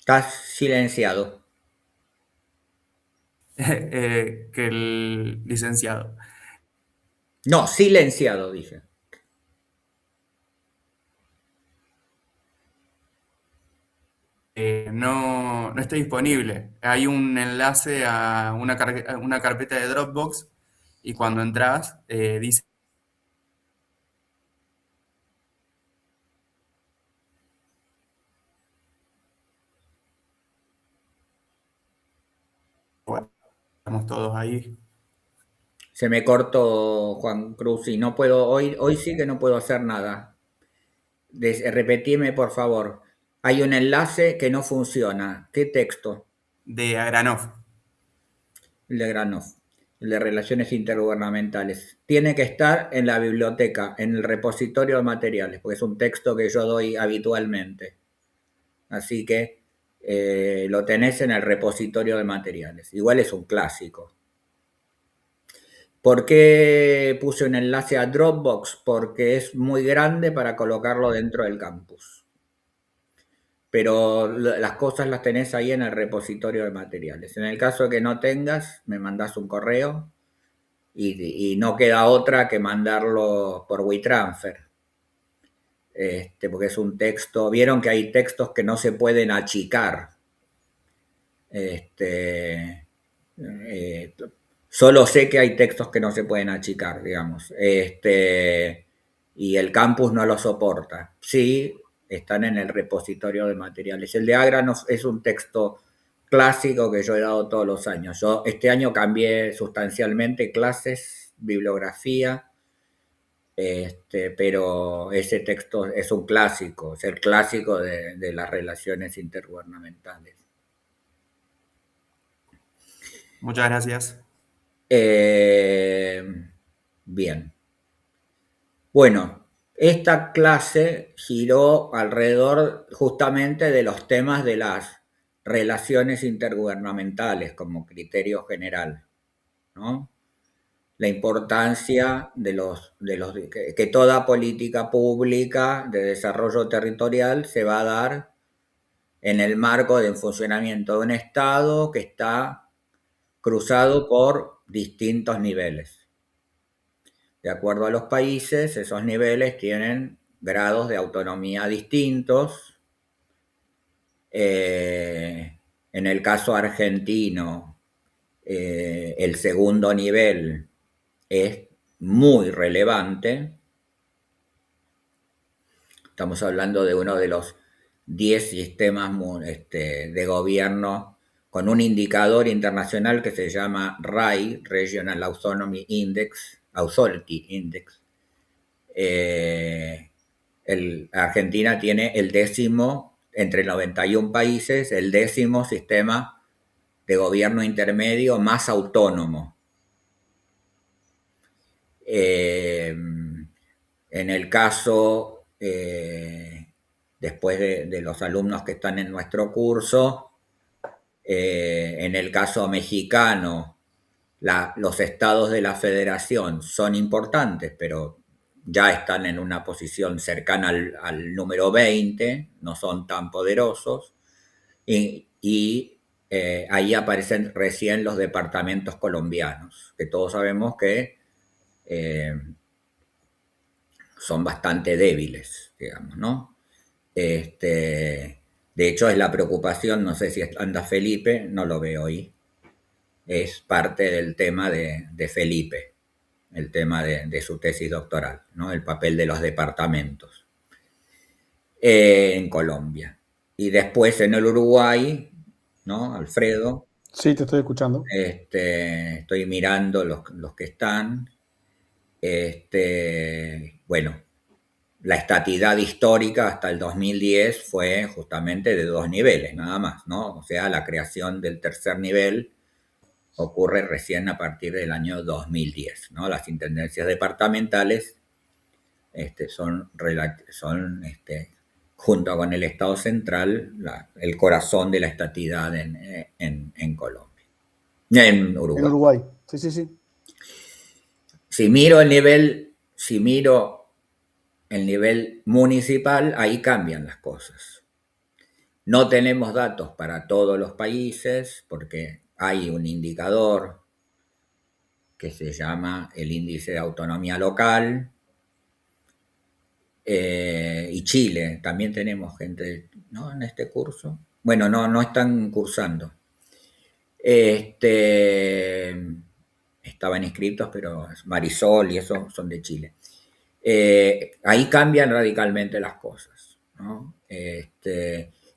Estás silenciado. Que el licenciado. No, silenciado, dije. No está disponible. Hay un enlace a a una carpeta de Dropbox y cuando entras dice, bueno, estamos todos ahí. Se me cortó Juan Cruz y no puedo, hoy sí que no puedo hacer nada. Repetime, por favor. Hay un enlace que no funciona. ¿Qué texto? De Agranov. El de Granov, el de Relaciones Intergubernamentales. Tiene que estar en la biblioteca, en el repositorio de materiales, porque es un texto que yo doy habitualmente. Así que lo tenés en el repositorio de materiales. Igual es un clásico. ¿Por qué puse un enlace a Dropbox? Porque es muy grande para colocarlo dentro del campus. Pero las cosas las tenés ahí en el repositorio de materiales. En el caso de que no tengas, me mandás un correo y no queda otra que mandarlo por WeTransfer. Porque es un texto, vieron que hay textos que no se pueden achicar. Este, eh, Solo sé que hay textos que no se pueden achicar, digamos. Y el campus no lo soporta. Sí, están en el repositorio de materiales. El de Agra es un texto clásico que yo he dado todos los años. Yo este año cambié sustancialmente clases, bibliografía, pero ese texto es un clásico, es el clásico de las relaciones intergubernamentales. Muchas gracias. Eh, Bien. Bueno, esta clase giró alrededor justamente de los temas de las relaciones intergubernamentales como criterio general, ¿no? La importancia que toda política pública de desarrollo territorial se va a dar en el marco del funcionamiento de un Estado que está cruzado por distintos niveles. De acuerdo a los países, esos niveles tienen grados de autonomía distintos. En el caso argentino, el segundo nivel es muy relevante. Estamos hablando de uno de los 10 sistemas de gobierno con un indicador internacional que se llama RAI, Regional Autonomy Index, Authority Index. Argentina tiene el décimo, entre 91 países, el décimo sistema de gobierno intermedio más autónomo. En el caso, después de los alumnos que están en nuestro curso, en el caso mexicano, los estados de la federación son importantes, pero ya están en una posición cercana al número 20, no son tan poderosos, y ahí aparecen recién los departamentos colombianos, que todos sabemos que eh, son bastante débiles, digamos, ¿no? De hecho, es la preocupación, no sé si anda Felipe, no lo veo hoy, es parte del tema de Felipe, el tema de su tesis doctoral, ¿no? El papel de los departamentos en Colombia. Y después en el Uruguay, ¿no? Alfredo, Sí, te estoy escuchando. estoy mirando los que están. Bueno, la estatidad histórica hasta el 2010 fue justamente de dos niveles, nada más, ¿no? O sea, la creación del tercer nivel ocurre recién a partir del año 2010, ¿no? Las intendencias departamentales son junto con el Estado central, el corazón de la estatidad en Colombia, en En Uruguay. Uruguay. Sí, sí, sí. Si miro el nivel municipal, ahí cambian las cosas. No tenemos datos para todos los países porque hay un indicador que se llama el índice de autonomía local, y Chile, también tenemos gente, ¿no?, en este curso. Bueno, no están cursando. Estaban inscritos, pero Marisol y eso son de Chile. Ahí cambian radicalmente las cosas, ¿no?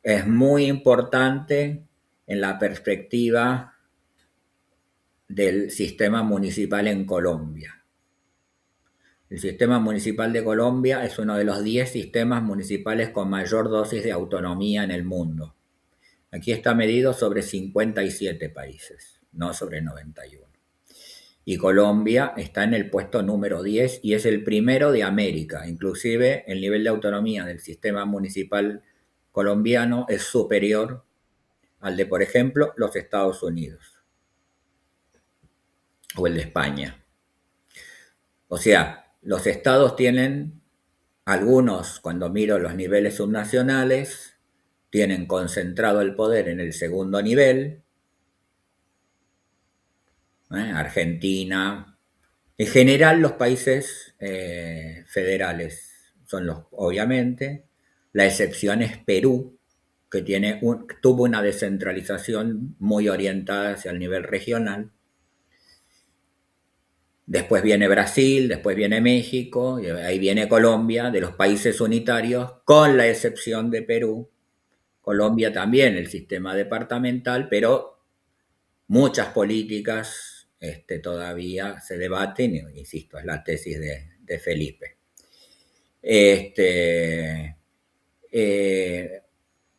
Es muy importante en la perspectiva del sistema municipal en Colombia. El sistema municipal de Colombia es uno de los 10 sistemas municipales con mayor dosis de autonomía en el mundo. Aquí está medido sobre 57 países, no sobre 91. Y Colombia está en el puesto número 10 y es el primero de América. Inclusive el nivel de autonomía del sistema municipal colombiano es superior al de, por ejemplo, los Estados Unidos o el de España. O sea, los estados tienen, algunos, cuando miro los niveles subnacionales, tienen concentrado el poder en el segundo nivel, Argentina. En general los países federales son los, obviamente, la excepción es Perú, que tuvo una descentralización muy orientada hacia el nivel regional. Después viene Brasil, después viene México, y ahí viene Colombia, de los países unitarios, con la excepción de Perú. Colombia también, el sistema departamental, pero muchas políticas todavía se debaten, insisto, es la tesis de Felipe.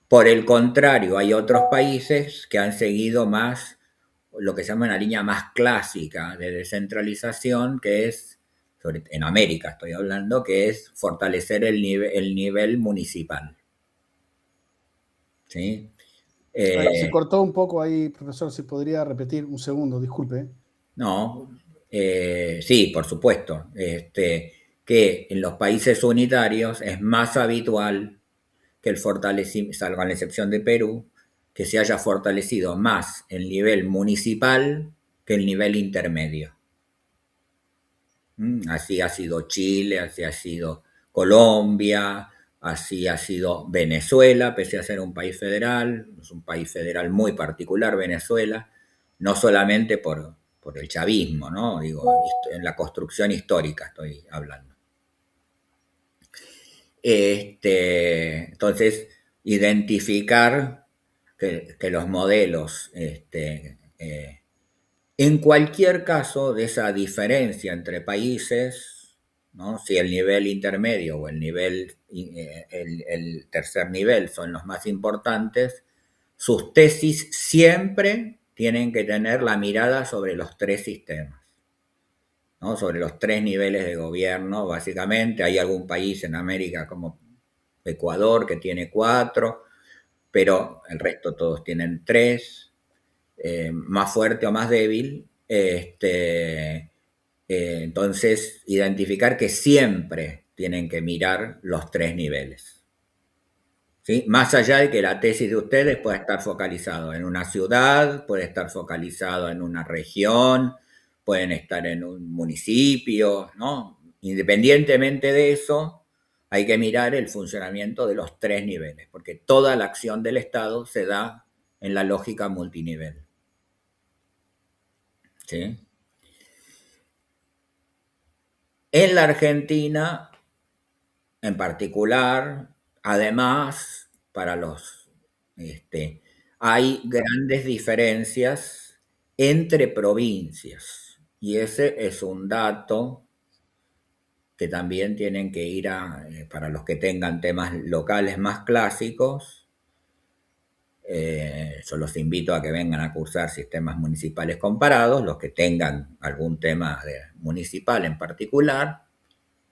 Por el contrario, hay otros países que han seguido más lo que se llama una línea más clásica de descentralización, que es, en América estoy hablando, que es fortalecer el nivel municipal. ¿Sí? Se cortó un poco ahí, profesor, si podría repetir un segundo, disculpe. No, sí, por supuesto, que en los países unitarios es más habitual que el fortalecimiento, salvo la excepción de Perú, que se haya fortalecido más el nivel municipal que el nivel intermedio. Así ha sido Chile, así ha sido Colombia, así ha sido Venezuela, pese a ser un país federal, es un país federal muy particular Venezuela, no solamente por el chavismo, ¿no? Digo, en la construcción histórica estoy hablando. Entonces, identificar que los modelos, en cualquier caso de esa diferencia entre países, ¿no?, si el nivel intermedio o el tercer nivel son los más importantes, sus tesis siempre tienen que tener la mirada sobre los tres sistemas, ¿no?, sobre los tres niveles de gobierno, básicamente. Hay algún país en América como Ecuador que tiene 4, pero el resto todos tienen 3, más fuerte o más débil. Entonces, identificar que siempre tienen que mirar los tres niveles, ¿sí? Más allá de que la tesis de ustedes pueda estar focalizado en una ciudad, puede estar focalizado en una región, pueden estar en un municipio, ¿no? Independientemente de eso, hay que mirar el funcionamiento de los tres niveles, porque toda la acción del Estado se da en la lógica multinivel. ¿Sí? En la Argentina, en particular, además, hay grandes diferencias entre provincias, y ese es un dato que también tienen que ir para los que tengan temas locales más clásicos. Yo los invito a que vengan a cursar sistemas municipales comparados, los que tengan algún tema municipal en particular,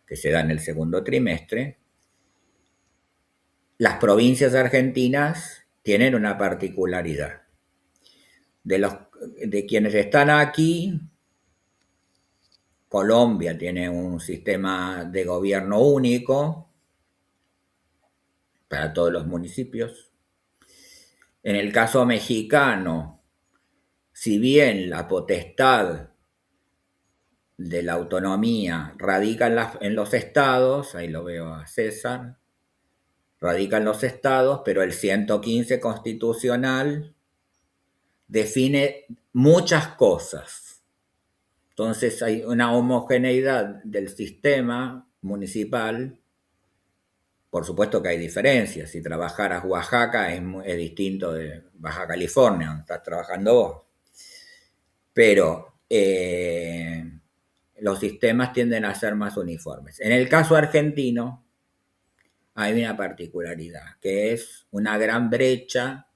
que se da en el segundo trimestre. Las provincias argentinas tienen una particularidad. De quienes están aquí, Colombia tiene un sistema de gobierno único para todos los municipios. En el caso mexicano, si bien la potestad de la autonomía radica en los estados, ahí lo veo a César, radica en los estados, pero el 115 constitucional define muchas cosas. Entonces hay una homogeneidad del sistema municipal. Por supuesto que hay diferencias. Si trabajaras Oaxaca es distinto de Baja California, donde estás trabajando vos. Pero los sistemas tienden a ser más uniformes. En el caso argentino hay una particularidad, que es una gran brecha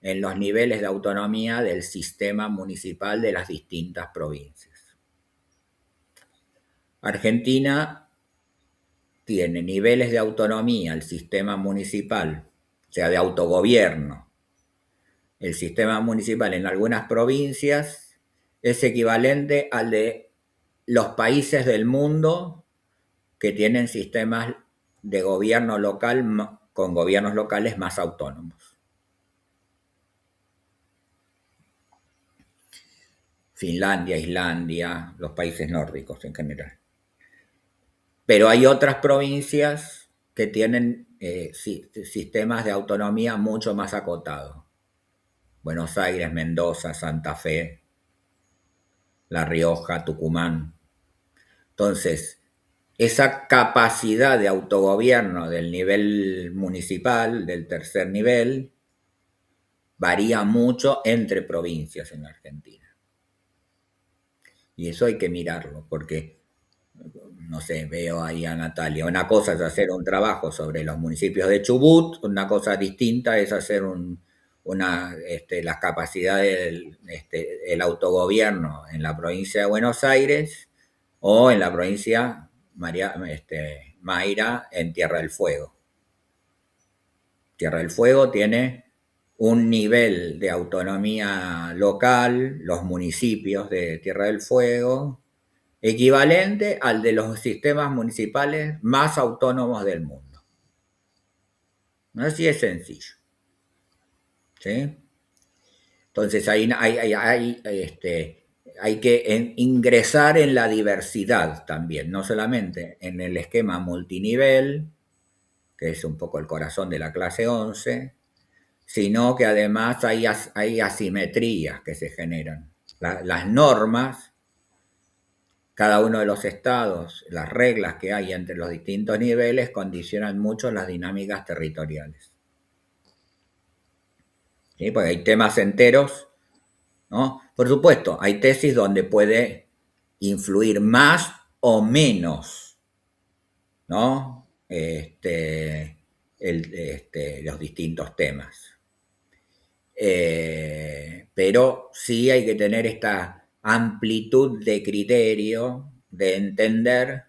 en los niveles de autonomía del sistema municipal de las distintas provincias. Argentina tiene niveles de autonomía, el sistema municipal, o sea, de autogobierno. El sistema municipal en algunas provincias es equivalente al de los países del mundo que tienen sistemas de gobierno local con gobiernos locales más autónomos. Finlandia, Islandia, los países nórdicos en general. Pero hay otras provincias que tienen sistemas de autonomía mucho más acotados. Buenos Aires, Mendoza, Santa Fe, La Rioja, Tucumán. Entonces, esa capacidad de autogobierno del nivel municipal, del tercer nivel, varía mucho entre provincias en Argentina. Y eso hay que mirarlo, porque, no sé, veo ahí a Natalia. Una cosa es hacer un trabajo sobre los municipios de Chubut, una cosa distinta es hacer las capacidades del autogobierno en la provincia de Buenos Aires o en la provincia Mayra en Tierra del Fuego. Tierra del Fuego tiene un nivel de autonomía local, los municipios de Tierra del Fuego, equivalente al de los sistemas municipales más autónomos del mundo. Así es sencillo. ¿Sí? Entonces hay que ingresar en la diversidad también, no solamente en el esquema multinivel, que es un poco el corazón de la clase 11, sino que además hay asimetrías que se generan. Las normas, cada uno de los estados, las reglas que hay entre los distintos niveles condicionan mucho las dinámicas territoriales. ¿Sí? Porque hay temas enteros, ¿no? Por supuesto, hay tesis donde puede influir más o menos, ¿no? Los distintos temas. Pero sí hay que tener esta amplitud de criterio, de entender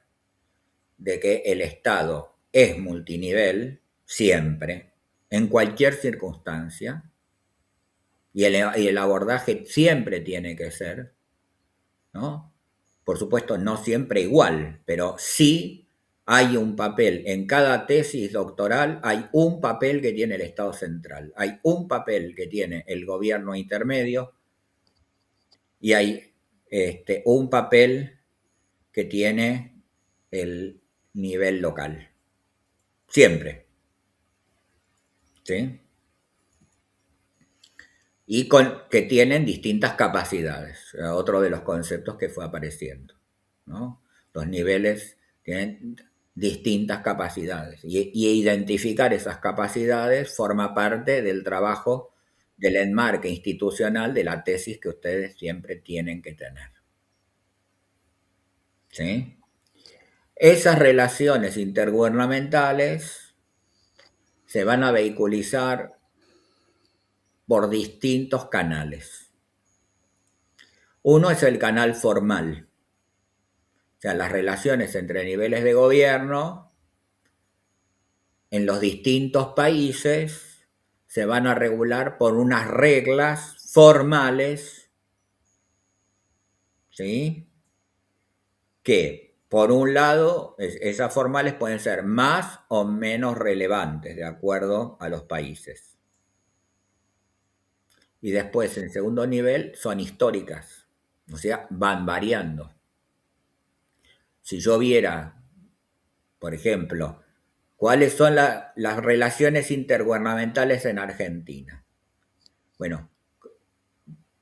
de que el Estado es multinivel siempre, en cualquier circunstancia, y el abordaje siempre tiene que ser, ¿no? Por supuesto, no siempre igual, pero sí hay un papel, en cada tesis doctoral hay un papel que tiene el Estado central, hay un papel que tiene el gobierno intermedio y hay un papel que tiene el nivel local. Siempre. ¿Sí? Y que tienen distintas capacidades. Otro de los conceptos que fue apareciendo, ¿no? Los niveles tienen distintas capacidades y identificar esas capacidades forma parte del trabajo del enmarque institucional de la tesis que ustedes siempre tienen que tener. ¿Sí? Esas relaciones intergubernamentales se van a vehiculizar por distintos canales. Uno es el canal formal, o sea, las relaciones entre niveles de gobierno en los distintos países se van a regular por unas reglas formales, ¿sí? Que, por un lado, esas formales pueden ser más o menos relevantes de acuerdo a los países. y después en segundo nivel son históricas, o sea, van variando. Si yo viera, por ejemplo, cuáles son las relaciones intergubernamentales en Argentina. Bueno,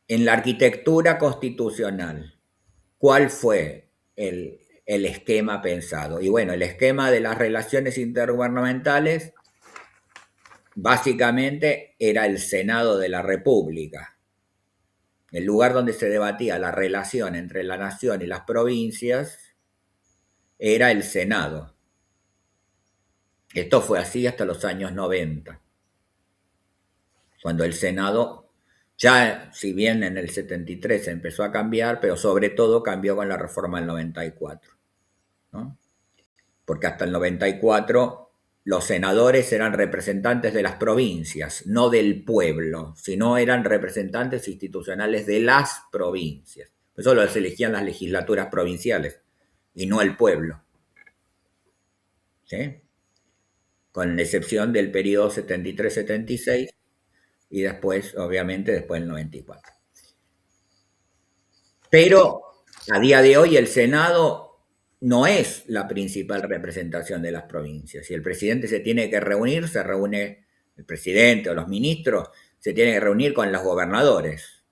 en la arquitectura constitucional, ¿cuál fue el esquema pensado? Y bueno, el esquema de las relaciones intergubernamentales básicamente era el Senado de la República, el lugar donde se debatía la relación entre la nación y las provincias era el Senado. Esto fue así hasta los años 90, cuando el Senado, ya si bien en el 73 se empezó a cambiar, pero sobre todo cambió con la reforma del 94, ¿no? Porque hasta el 94 los senadores eran representantes de las provincias, no del pueblo, sino eran representantes institucionales de las provincias. Por eso los elegían las legislaturas provinciales y no el pueblo, ¿sí? Con excepción del periodo 73-76 y después, obviamente, después del 94. Pero a día de hoy el Senado no es la principal representación de las provincias. Si el presidente se tiene que reunir, se reúne el presidente o los ministros, se tiene que reunir con los gobernadores.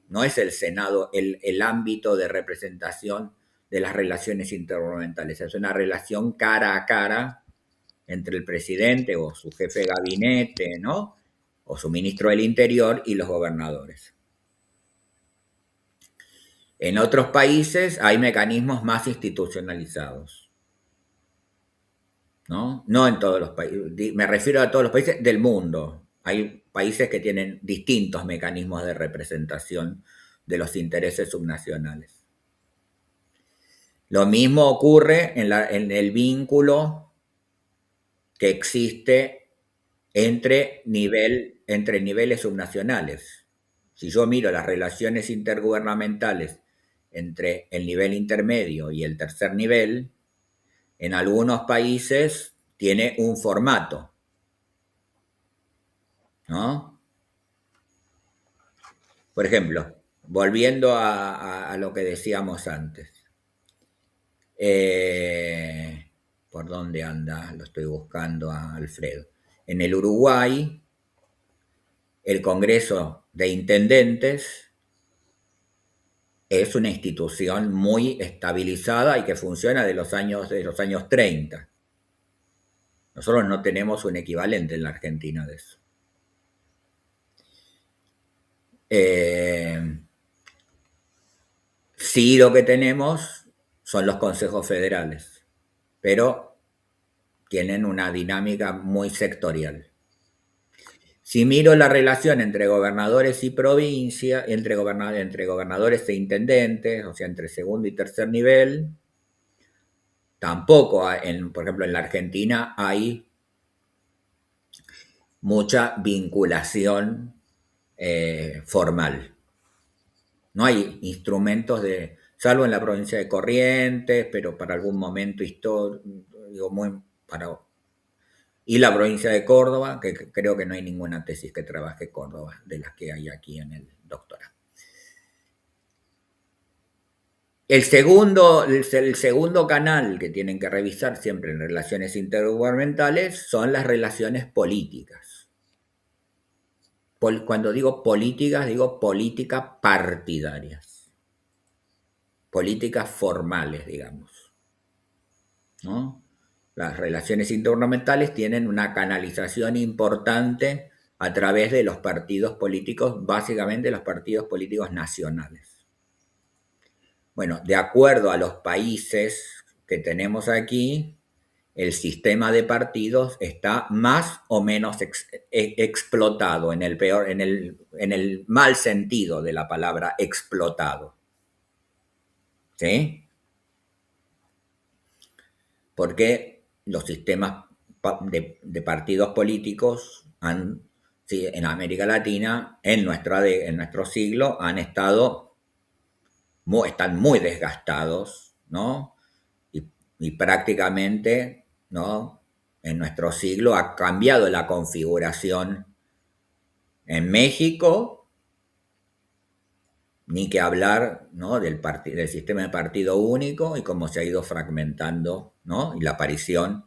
No es el Senado el ámbito de representación de las relaciones intergubernamentales. Es una relación cara a cara entre el presidente o su jefe de gabinete, ¿no? O su ministro del Interior y los gobernadores. En otros países hay mecanismos más institucionalizados, ¿no? No en todos los países, me refiero a todos los países del mundo. Hay países que tienen distintos mecanismos de representación de los intereses subnacionales. Lo mismo ocurre en el vínculo que existe entre niveles subnacionales. Si yo miro las relaciones intergubernamentales entre el nivel intermedio y el tercer nivel, en algunos países tiene un formato, ¿no? Por ejemplo, volviendo a lo que decíamos antes. ¿Por dónde anda? Lo estoy buscando a Alfredo. En el Uruguay, el Congreso de Intendentes es una institución muy estabilizada y que funciona de los años 30. Nosotros no tenemos un equivalente en la Argentina de eso. Sí, lo que tenemos son los consejos federales, pero tienen una dinámica muy sectorial. Si miro la relación entre gobernadores y provincia, entre gobernadores e intendentes, o sea, entre segundo y tercer nivel, tampoco, por ejemplo, en la Argentina hay mucha vinculación formal. No hay instrumentos salvo en la provincia de Corrientes, pero para algún momento histórico, y la provincia de Córdoba, que creo que no hay ninguna tesis que trabaje Córdoba de las que hay aquí en el doctorado. El segundo canal que tienen que revisar siempre en relaciones intergubernamentales son las relaciones políticas. Cuando digo políticas, digo políticas partidarias. Políticas formales, digamos, ¿no? Las relaciones intergubernamentales tienen una canalización importante a través de los partidos políticos, básicamente los partidos políticos nacionales. Bueno, de acuerdo a los países que tenemos aquí, el sistema de partidos está más o menos explotado, en el mal sentido de la palabra explotado. ¿Sí? Porque los sistemas de partidos políticos en América Latina, en nuestro siglo, están muy desgastados, ¿no? Y prácticamente, ¿no? En nuestro siglo ha cambiado la configuración en México Ni que hablar, ¿no?, del sistema de partido único y cómo se ha ido fragmentando, ¿no?, y la aparición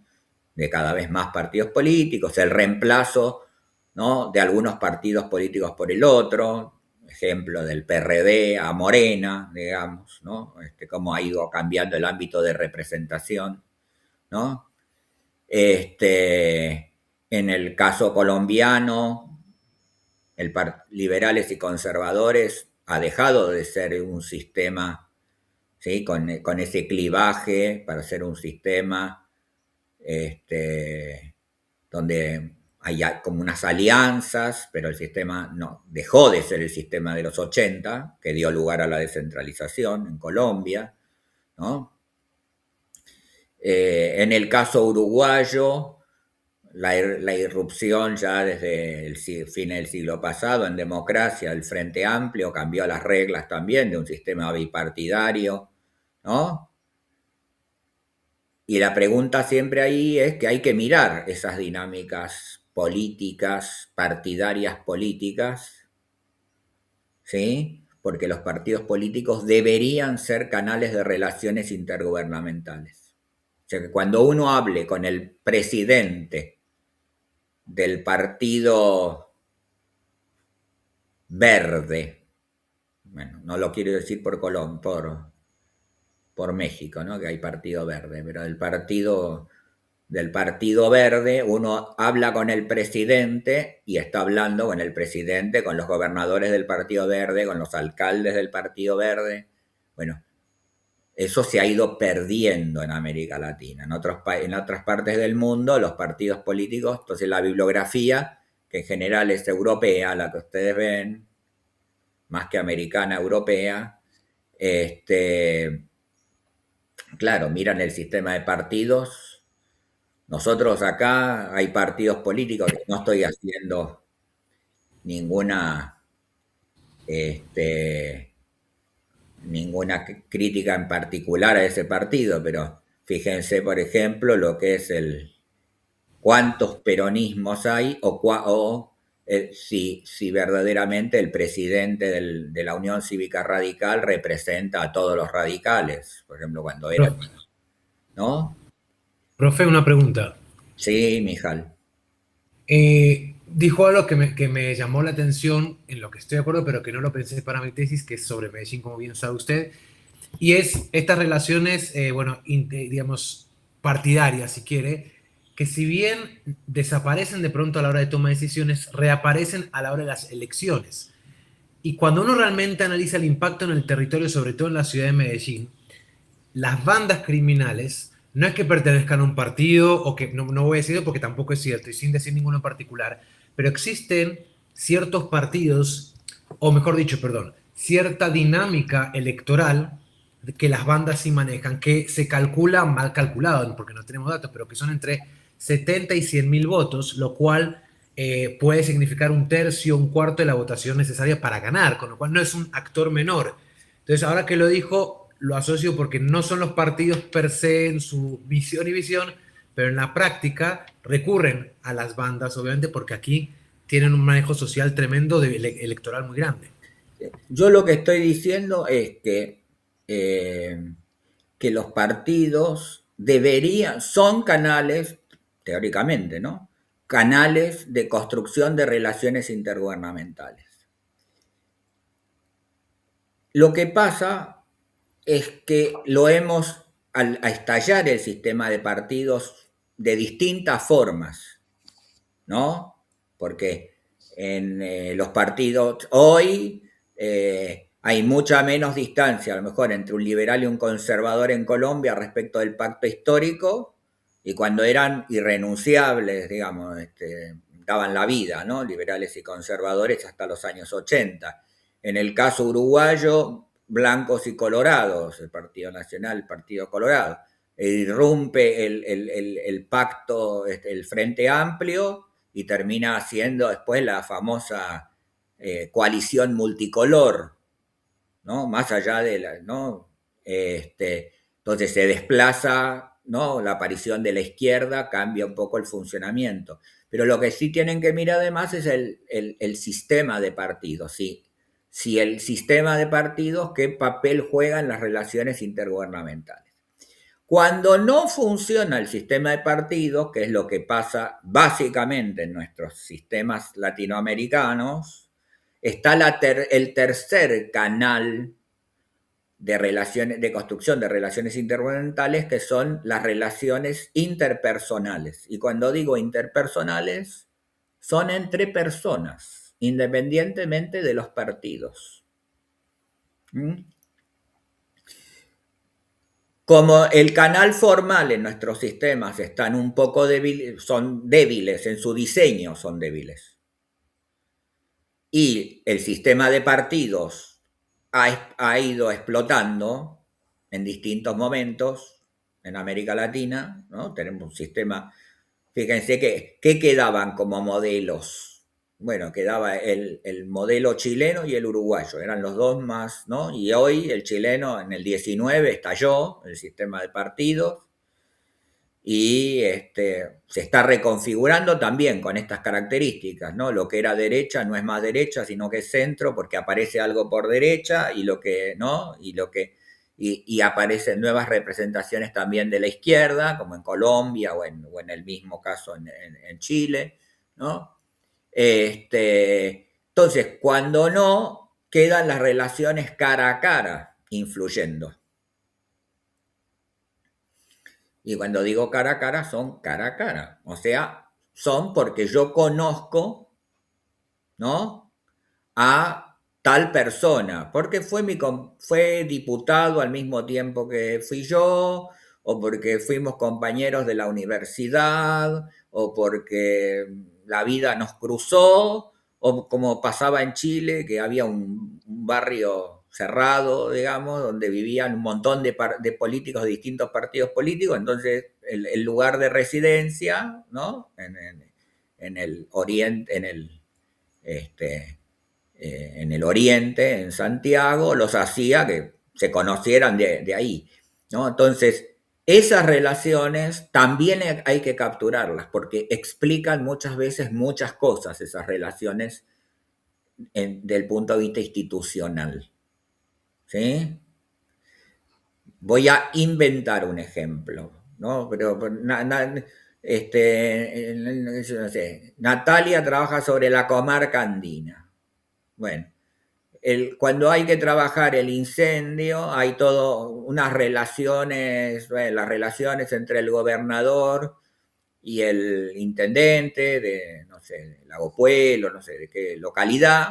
de cada vez más partidos políticos, el reemplazo, ¿no?, de algunos partidos políticos por el otro, ejemplo del PRD a Morena, digamos, ¿no?, cómo ha ido cambiando el ámbito de representación, ¿no? En el caso colombiano, liberales y conservadores ha dejado de ser un sistema, ¿sí?, con ese clivaje para ser un sistema donde hay como unas alianzas, pero el sistema no dejó de ser el sistema de los 80, que dio lugar a la descentralización en Colombia, ¿no? En el caso uruguayo, la irrupción ya desde el fin del siglo pasado en democracia, el Frente Amplio cambió las reglas también de un sistema bipartidario, ¿no? Y la pregunta siempre ahí es que hay que mirar esas dinámicas políticas, partidarias políticas, ¿sí? Porque los partidos políticos deberían ser canales de relaciones intergubernamentales. O sea, que cuando uno hable con el presidente del Partido Verde, bueno, no lo quiero decir por México, ¿no?, que hay Partido Verde, pero del Partido Verde, uno habla con el presidente y está hablando con el presidente, con los gobernadores del Partido Verde, con los alcaldes del Partido Verde. Bueno, eso se ha ido perdiendo en América Latina. En otras partes del mundo, los partidos políticos, entonces la bibliografía, que en general es europea, la que ustedes ven, más que americana, europea, claro, miran el sistema de partidos. Nosotros acá hay partidos políticos, no estoy haciendo ninguna crítica en particular a ese partido, pero fíjense, por ejemplo, lo que es cuántos peronismos hay si verdaderamente el presidente de la Unión Cívica Radical representa a todos los radicales, por ejemplo, cuando era, ¿no? Profe, una pregunta. Sí, Mijal. Dijo algo que me llamó la atención, en lo que estoy de acuerdo, pero que no lo pensé para mi tesis, que es sobre Medellín, como bien sabe usted, y es estas relaciones, digamos, partidarias, si quiere, que si bien desaparecen de pronto a la hora de toma de decisiones, reaparecen a la hora de las elecciones. Y cuando uno realmente analiza el impacto en el territorio, sobre todo en la ciudad de Medellín, las bandas criminales no es que pertenezcan a un partido, o que no voy a decirlo porque tampoco es cierto, y sin decir ninguno en particular, pero existen ciertos partidos, o mejor dicho, perdón, cierta dinámica electoral que las bandas sí manejan, que se calcula mal calculado, porque no tenemos datos, pero que son entre 70 y 100 mil votos, lo cual puede significar un tercio, un cuarto de la votación necesaria para ganar, con lo cual no es un actor menor. Entonces, ahora que lo dijo, lo asocio porque no son los partidos per se en su misión y visión, pero en la práctica recurren a las bandas, obviamente, porque aquí tienen un manejo social tremendo, electoral muy grande. Yo lo que estoy diciendo es que los partidos son canales, teóricamente, ¿no?, canales de construcción de relaciones intergubernamentales. Lo que pasa es que al estallar el sistema de partidos de distintas formas, ¿no? Porque en los partidos hoy hay mucha menos distancia, a lo mejor, entre un liberal y un conservador en Colombia respecto del pacto histórico, y cuando eran irrenunciables, digamos, daban la vida, ¿no?, liberales y conservadores hasta los años 80. En el caso uruguayo, blancos y colorados, el Partido Nacional, el Partido Colorado. Irrumpe el pacto, el Frente Amplio, y termina haciendo después la famosa coalición multicolor, ¿no?, más allá de ¿no? Entonces se desplaza, ¿no?, la aparición de la izquierda, cambia un poco el funcionamiento. Pero lo que sí tienen que mirar además es el sistema de partidos, ¿sí? si el sistema de partidos, qué papel juega en las relaciones intergubernamentales. Cuando no funciona el sistema de partidos, que es lo que pasa básicamente en nuestros sistemas latinoamericanos, está el tercer canal de relaciones, de construcción de relaciones intergubernamentales, que son las relaciones interpersonales. Y cuando digo interpersonales, son entre personas, independientemente de los partidos. Como el canal formal en nuestros sistemas están un poco débiles, son débiles en su diseño, son débiles. Y el sistema de partidos ha ido explotando en distintos momentos en América Latina, ¿no? Tenemos un sistema, fíjense que quedaban como modelos. Bueno, quedaba el modelo chileno y el uruguayo, eran los dos más, ¿no? Y hoy el chileno en el 19 estalló el sistema de partidos y se está reconfigurando también con estas características, ¿no? Lo que era derecha no es más derecha, sino que es centro, porque aparece algo por derecha y lo que, ¿no? Y aparecen nuevas representaciones también de la izquierda, como en Colombia o en el mismo caso en Chile, ¿no? Entonces, cuando no, quedan las relaciones cara a cara influyendo. Y cuando digo cara a cara, son cara a cara. O sea, son porque yo conozco, ¿no?, a tal persona, porque fue diputado al mismo tiempo que fui yo, o porque fuimos compañeros de la universidad, o porque la vida nos cruzó, o como pasaba en Chile, que había un barrio cerrado, digamos, donde vivían un montón de políticos de distintos partidos políticos, entonces el lugar de residencia, ¿no?, en el oriente, en el oriente, en Santiago, los hacía que se conocieran de ahí, ¿no? Entonces, esas relaciones también hay que capturarlas, porque explican muchas veces muchas cosas, esas relaciones del punto de vista institucional, ¿sí? Voy a inventar un ejemplo, ¿no? Pero no sé, Natalia trabaja sobre la comarca andina. Bueno, cuando hay que trabajar el incendio, hay todo unas relaciones, bueno, las relaciones entre el gobernador y el intendente de, no sé, de Lago Puelo, no sé de qué localidad.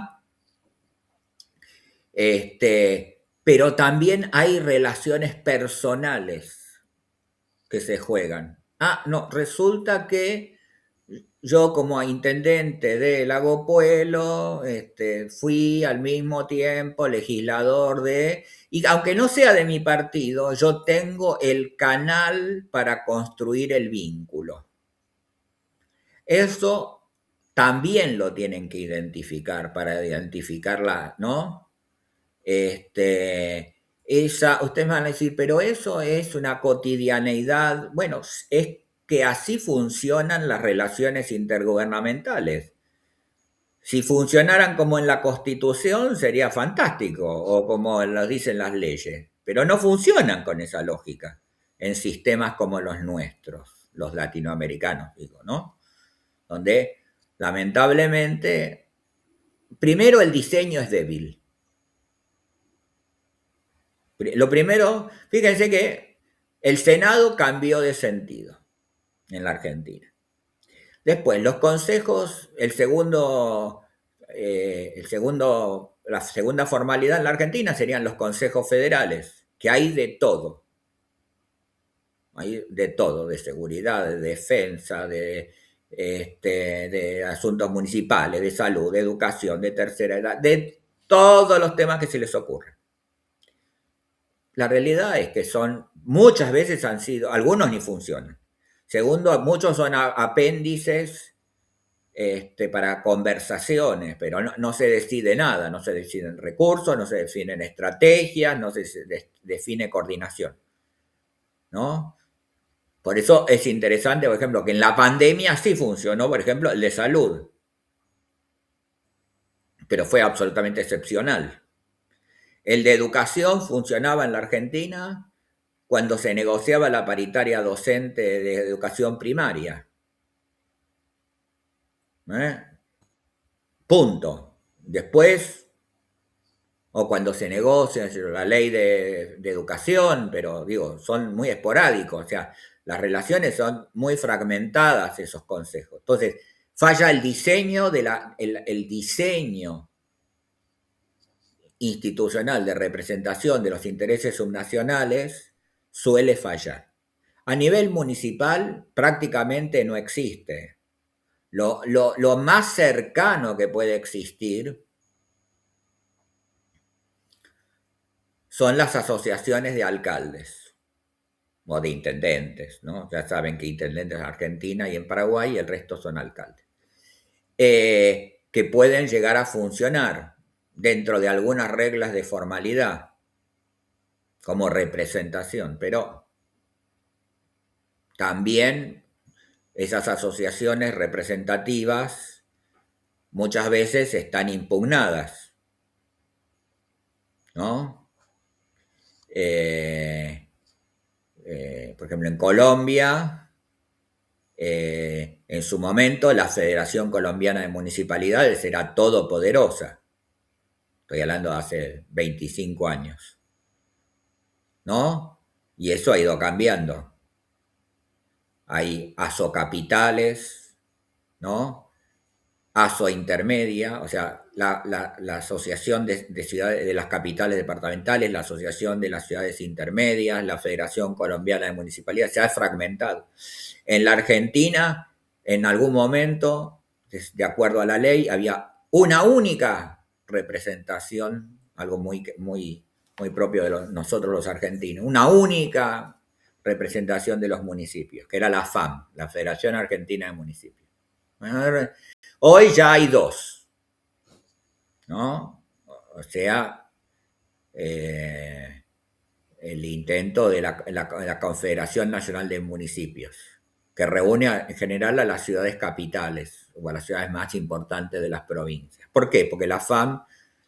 Pero también hay relaciones personales que se juegan. Ah, no, resulta que yo como intendente de Lago Puelo, fui al mismo tiempo legislador y aunque no sea de mi partido, yo tengo el canal para construir el vínculo. Eso también lo tienen que identificar para identificarla, ¿no? Ustedes van a decir, pero eso es una cotidianeidad. Bueno, es que así funcionan las relaciones intergubernamentales. Si funcionaran como en la Constitución sería fantástico, o como lo dicen las leyes, pero no funcionan con esa lógica en sistemas como los nuestros, los latinoamericanos, digo, ¿no? Donde lamentablemente, primero el diseño es débil. Lo primero, fíjense que el Senado cambió de sentido en la Argentina. Después, los consejos, la segunda formalidad en la Argentina serían los consejos federales, que hay de todo. Hay de todo, de seguridad, de defensa, de asuntos municipales, de salud, de educación, de tercera edad, de todos los temas que se les ocurran. La realidad es que muchas veces han sido, algunos ni funcionan. Segundo, muchos son apéndices para conversaciones, pero no se decide nada, no se deciden recursos, no se definen estrategias, no se define coordinación, ¿no? Por eso es interesante, por ejemplo, que en la pandemia sí funcionó, por ejemplo, el de salud. pero fue absolutamente excepcional. El de educación funcionaba en la Argentina cuando se negociaba la paritaria docente de educación primaria. Punto. Después, o cuando se negocia la ley de educación, pero digo, son muy esporádicos, o sea, las relaciones son muy fragmentadas, esos consejos. Entonces, falla el diseño, el diseño institucional de representación de los intereses subnacionales suele fallar. A nivel municipal prácticamente no existe. Lo más cercano que puede existir son las asociaciones de alcaldes o de intendentes, ¿no? Ya saben que intendentes en Argentina y en Paraguay y el resto son alcaldes. Que pueden llegar a funcionar dentro de algunas reglas de formalidad como representación, pero también esas asociaciones representativas muchas veces están impugnadas, ¿no? Por ejemplo, en Colombia, en su momento la Federación Colombiana de Municipalidades era todopoderosa. Estoy hablando de hace 25 años, ¿no? Y eso ha ido cambiando. Hay asocapitales, ¿no? ASO intermedia, o sea, la Asociación de Ciudades, de las Capitales Departamentales, la Asociación de las Ciudades Intermedias, la Federación Colombiana de Municipalidades, se ha fragmentado. En la Argentina, en algún momento, de acuerdo a la ley, había una única representación, algo muy propio de nosotros los argentinos, una única representación de los municipios, que era la FAM, la Federación Argentina de Municipios. Hoy ya hay dos, ¿no? O sea, el intento de la Confederación Nacional de Municipios, que reúne en general a las ciudades capitales o a las ciudades más importantes de las provincias. ¿Por qué? Porque la FAM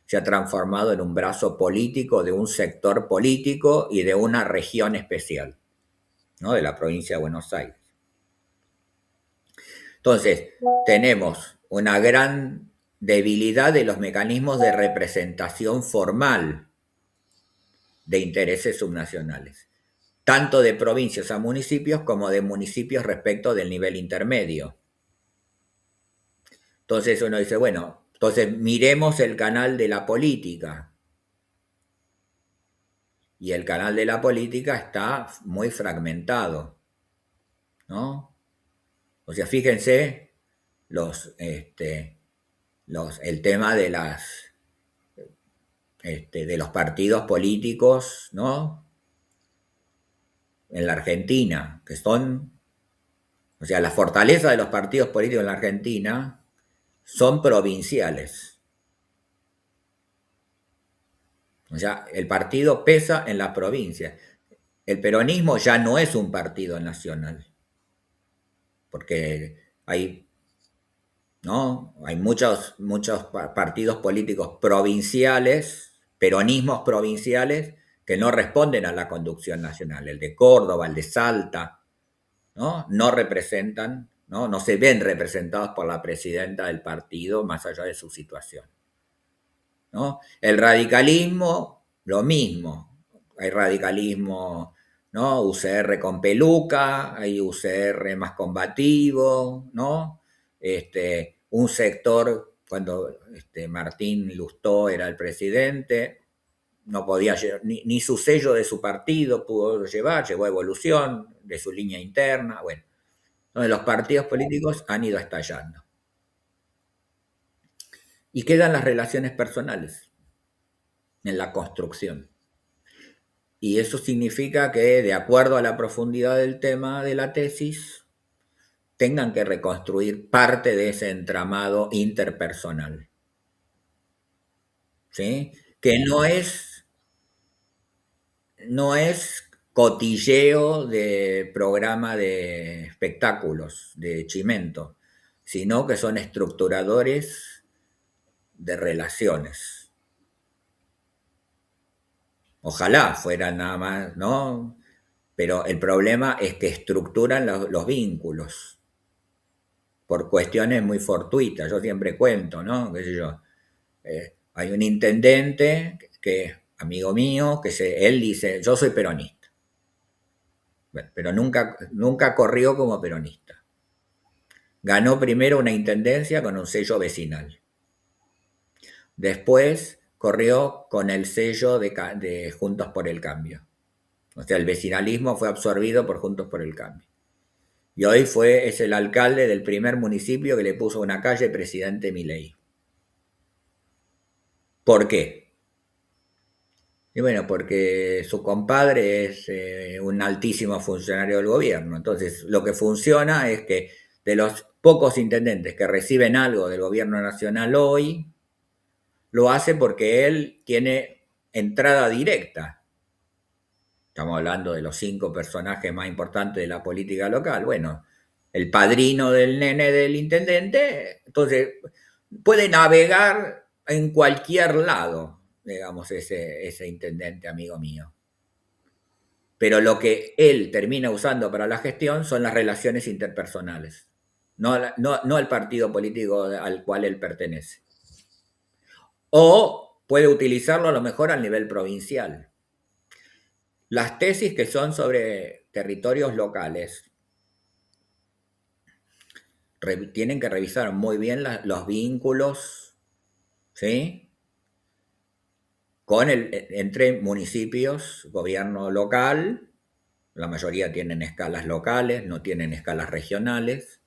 se ha transformado en un brazo político de un sector político y de una región especial, ¿no? De la provincia de Buenos Aires. Entonces, tenemos una gran debilidad de los mecanismos de representación formal de intereses subnacionales, tanto de provincias a municipios como de municipios respecto del nivel intermedio. Entonces uno dice, bueno, entonces miremos el canal de la política. Y el canal de la política está muy fragmentado, ¿no? O sea, fíjense el tema de de los partidos políticos, ¿no? En la Argentina, que son, o sea, la fortaleza de los partidos políticos en la Argentina son provinciales. O sea, el partido pesa en la provincia. El peronismo ya no es un partido nacional, porque hay muchos partidos políticos provinciales, peronismos provinciales, que no responden a la conducción nacional. El de Córdoba, el de Salta, no representan, no se ven representados por la presidenta del partido más allá de su situación, ¿no? El radicalismo, lo mismo. Hay radicalismo, ¿no? UCR con peluca, hay UCR más combativo, ¿no? Un sector, cuando Martín Lustó era el presidente, no podía ni su sello de su partido pudo llevar, llegó a Evolución, de su línea interna, bueno. Entonces los partidos políticos han ido estallando. Y quedan las relaciones personales en la construcción. Y eso significa que, de acuerdo a la profundidad del tema de la tesis, tengan que reconstruir parte de ese entramado interpersonal, ¿sí? Que no es cotilleo de programa de espectáculos, de Chimento, sino que son estructuradores de relaciones. Ojalá fueran nada más, ¿no? Pero el problema es que estructuran los vínculos por cuestiones muy fortuitas. Yo siempre cuento, ¿no? ¿Qué sé yo? Hay un intendente que amigo mío, él dice, yo soy peronista. Bueno, pero nunca corrió como peronista. Ganó primero una intendencia con un sello vecinal. Después corrió con el sello de Juntos por el Cambio. O sea, el vecinalismo fue absorbido por Juntos por el Cambio. Y hoy es el alcalde del primer municipio que le puso una calle presidente Milei. ¿Por qué? Y bueno, porque su compadre es un altísimo funcionario del gobierno. Entonces, lo que funciona es que de los pocos intendentes que reciben algo del gobierno nacional hoy, lo hace porque él tiene entrada directa. Estamos hablando de los 5 personajes más importantes de la política local. Bueno, el padrino del nene del intendente, entonces puede navegar en cualquier lado, digamos, ese intendente amigo mío. Pero lo que él termina usando para la gestión son las relaciones interpersonales, no el partido político al cual él pertenece. O puede utilizarlo a lo mejor al nivel provincial. Las tesis que son sobre territorios locales tienen que revisar muy bien los vínculos, ¿sí? Entre municipios, gobierno local, la mayoría tienen escalas locales, no tienen escalas regionales,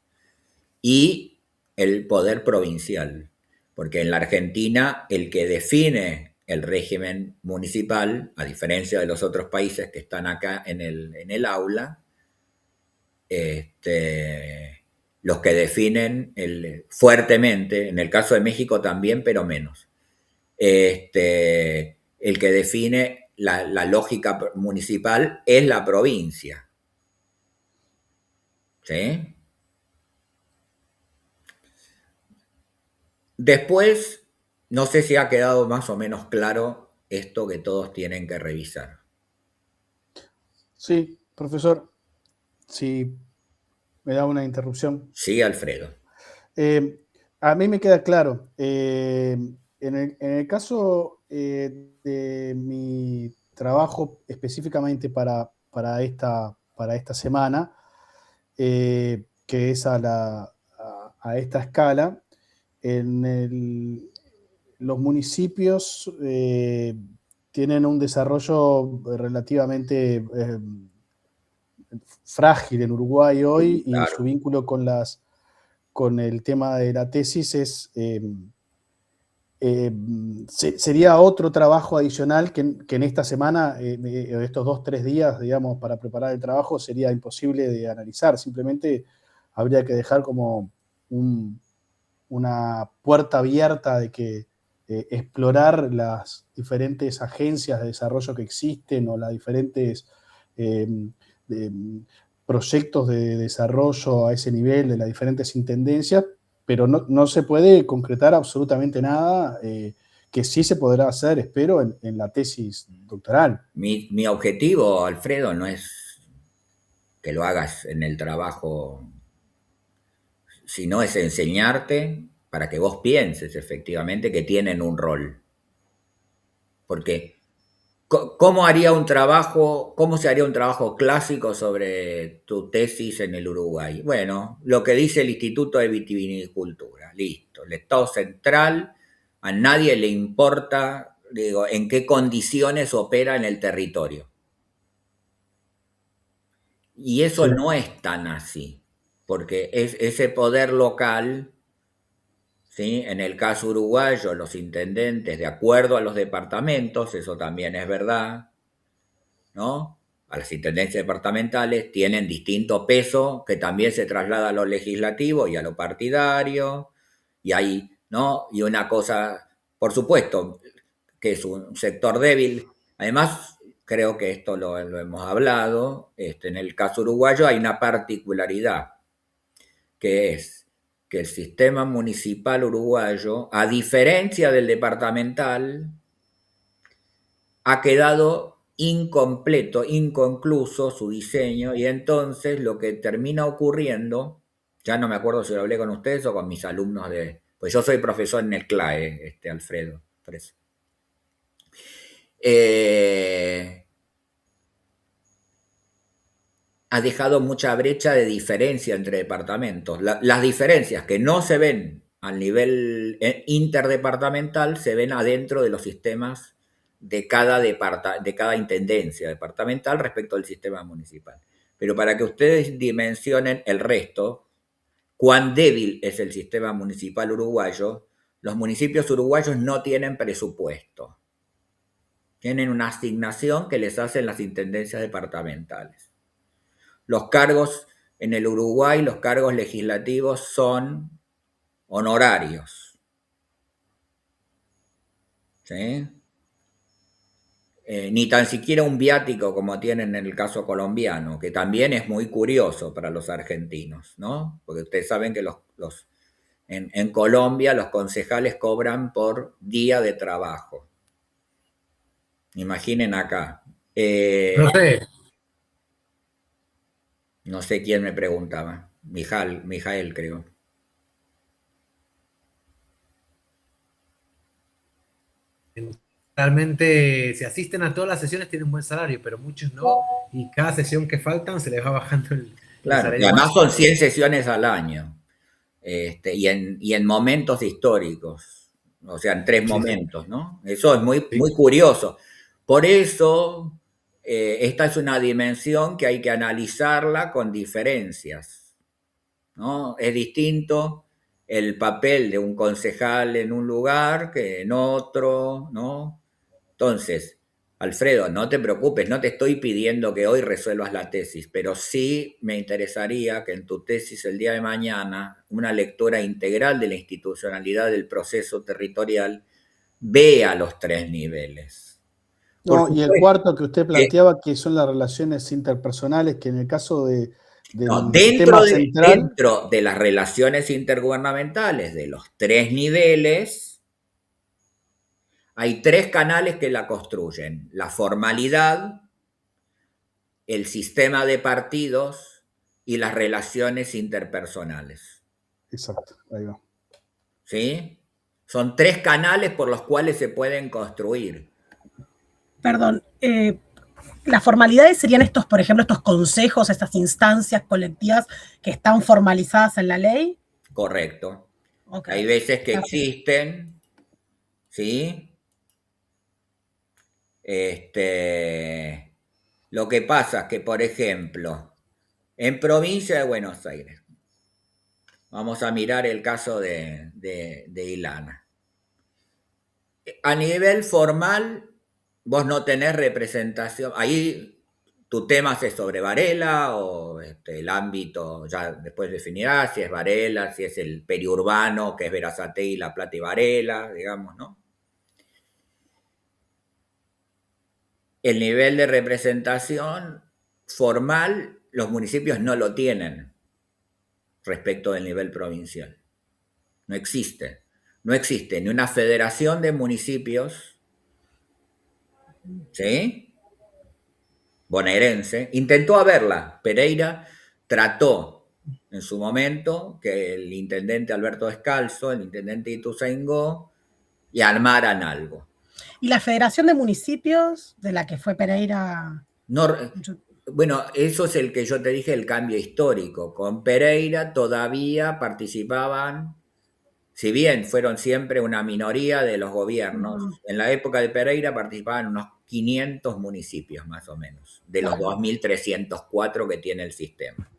y el poder provincial, porque en la Argentina el que define el régimen municipal, a diferencia de los otros países que están acá en el aula, los que definen fuertemente, en el caso de México también, pero menos, el que define la lógica municipal es la provincia. ¿Sí? Después, no sé si ha quedado más o menos claro esto que todos tienen que revisar. Sí, profesor, si me da una interrupción. Sí, Alfredo. A mí me queda claro. En el caso de mi trabajo específicamente para esta semana, que es a esta escala, los municipios tienen un desarrollo relativamente frágil en Uruguay hoy, y claro, su vínculo con el tema de la tesis sería otro trabajo adicional que en esta semana, estos 2-3 días, digamos, para preparar el trabajo, sería imposible de analizar. Simplemente habría que dejar como una puerta abierta de que explorar las diferentes agencias de desarrollo que existen, o las diferentes proyectos de desarrollo a ese nivel de las diferentes intendencias, pero no se puede concretar absolutamente nada, que sí se podrá hacer, espero, en la tesis doctoral. Mi objetivo, Alfredo, no es que lo hagas en el trabajo, sino es enseñarte para que vos pienses efectivamente que tienen un rol. Porque ¿cómo se haría un trabajo clásico sobre tu tesis en el Uruguay? Bueno, lo que dice el Instituto de Vitivinicultura, listo. El Estado central, a nadie le importa, digo, en qué condiciones opera en el territorio. Y eso Sí. no es tan así, porque ese poder local, ¿sí? En el caso uruguayo, los intendentes, de acuerdo a los departamentos, eso también es verdad, ¿no? A las intendencias departamentales tienen distinto peso que también se traslada a lo legislativo y a lo partidario, y hay, ¿no? Y una cosa, por supuesto, que es un sector débil. Además, creo que esto lo hemos hablado, en el caso uruguayo hay una particularidad, que es que el sistema municipal uruguayo, a diferencia del departamental, ha quedado incompleto, inconcluso su diseño, y entonces lo que termina ocurriendo, ya no me acuerdo si lo hablé con ustedes o con mis alumnos pues yo soy profesor en el CLAE, Alfredo, por eso. Ha dejado mucha brecha de diferencia entre departamentos. Las diferencias que no se ven al nivel interdepartamental se ven adentro de los sistemas de cada intendencia departamental respecto al sistema municipal. Pero para que ustedes dimensionen el resto, cuán débil es el sistema municipal uruguayo, los municipios uruguayos no tienen presupuesto. Tienen una asignación que les hacen las intendencias departamentales. Los cargos en el Uruguay, los cargos legislativos son honorarios. ¿Sí? Ni tan siquiera un viático como tienen en el caso colombiano, que también es muy curioso para los argentinos, ¿no? Porque ustedes saben que en Colombia los concejales cobran por día de trabajo. Imaginen acá. No sé quién me preguntaba. Mijael, creo. Realmente, si asisten a todas las sesiones, tienen un buen salario, pero muchos no, y cada sesión que faltan se les va bajando el Claro, salario. y además son 100 sesiones al año, y en momentos históricos, o sea, en 3 momentos, ¿no? Eso es muy, muy curioso. Por eso, esta es una dimensión que hay que analizarla con diferencias, ¿no? Es distinto el papel de un concejal en un lugar que en otro, ¿no? Entonces, Alfredo, no te preocupes, no te estoy pidiendo que hoy resuelvas la tesis, pero sí me interesaría que en tu tesis el día de mañana una lectura integral de la institucionalidad del proceso territorial vea los 3 niveles. No, y el cuarto que usted planteaba, que son las relaciones interpersonales, que en el caso del sistema central... Dentro de las relaciones intergubernamentales de los 3 niveles, hay 3 canales que la construyen: la formalidad, el sistema de partidos y las relaciones interpersonales. Exacto, ahí va. ¿Sí? Son 3 canales por los cuales se pueden construir. Perdón, las formalidades serían estos, por ejemplo, estos consejos, estas instancias colectivas que están formalizadas en la ley. Correcto. Okay. Hay veces que existen, ¿sí? Lo que pasa es que, por ejemplo, en provincia de Buenos Aires, vamos a mirar el caso de Ilana. A nivel formal, vos no tenés representación. Ahí tu tema es sobre Varela o el ámbito, ya después definirás si es Varela, si es el periurbano, que es Berazategui, La Plata y Varela, digamos, ¿no? El nivel de representación formal, los municipios no lo tienen respecto del nivel provincial. No existe. No existe ni una federación de municipios, ¿sí? Bonaerense. Intentó haberla. Pereira trató en su momento que el intendente Alberto Descalzo, el intendente Ituzaingó, y armaran algo. ¿Y la Federación de Municipios, de la que fue Pereira? No, bueno, eso es el que yo te dije, el cambio histórico. Con Pereira todavía participaban, si bien fueron siempre una minoría de los gobiernos, en la época de Pereira participaban unos 500 municipios más o menos, de los 2.304 que tiene el sistema.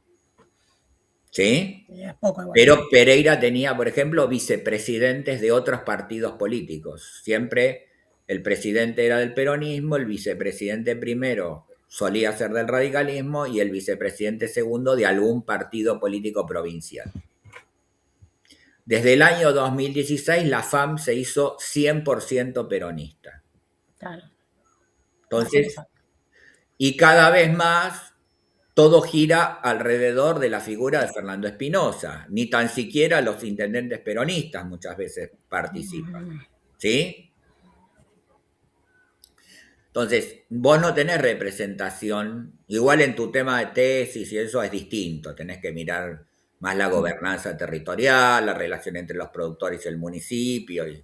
¿Sí? Es poco igual. Pero Pereira tenía, por ejemplo, vicepresidentes de otros partidos políticos. Siempre el presidente era del peronismo, el vicepresidente primero solía ser del radicalismo y el vicepresidente segundo de algún partido político provincial. Desde el año 2016 la FAM se hizo 100% peronista. Claro. Entonces, y cada vez más todo gira alrededor de la figura de Fernando Espinosa. Ni tan siquiera los intendentes peronistas muchas veces participan. ¿Sí? Entonces, vos no tenés representación, igual en tu tema de tesis y eso es distinto, tenés que mirar más la gobernanza territorial, la relación entre los productores y el municipio, y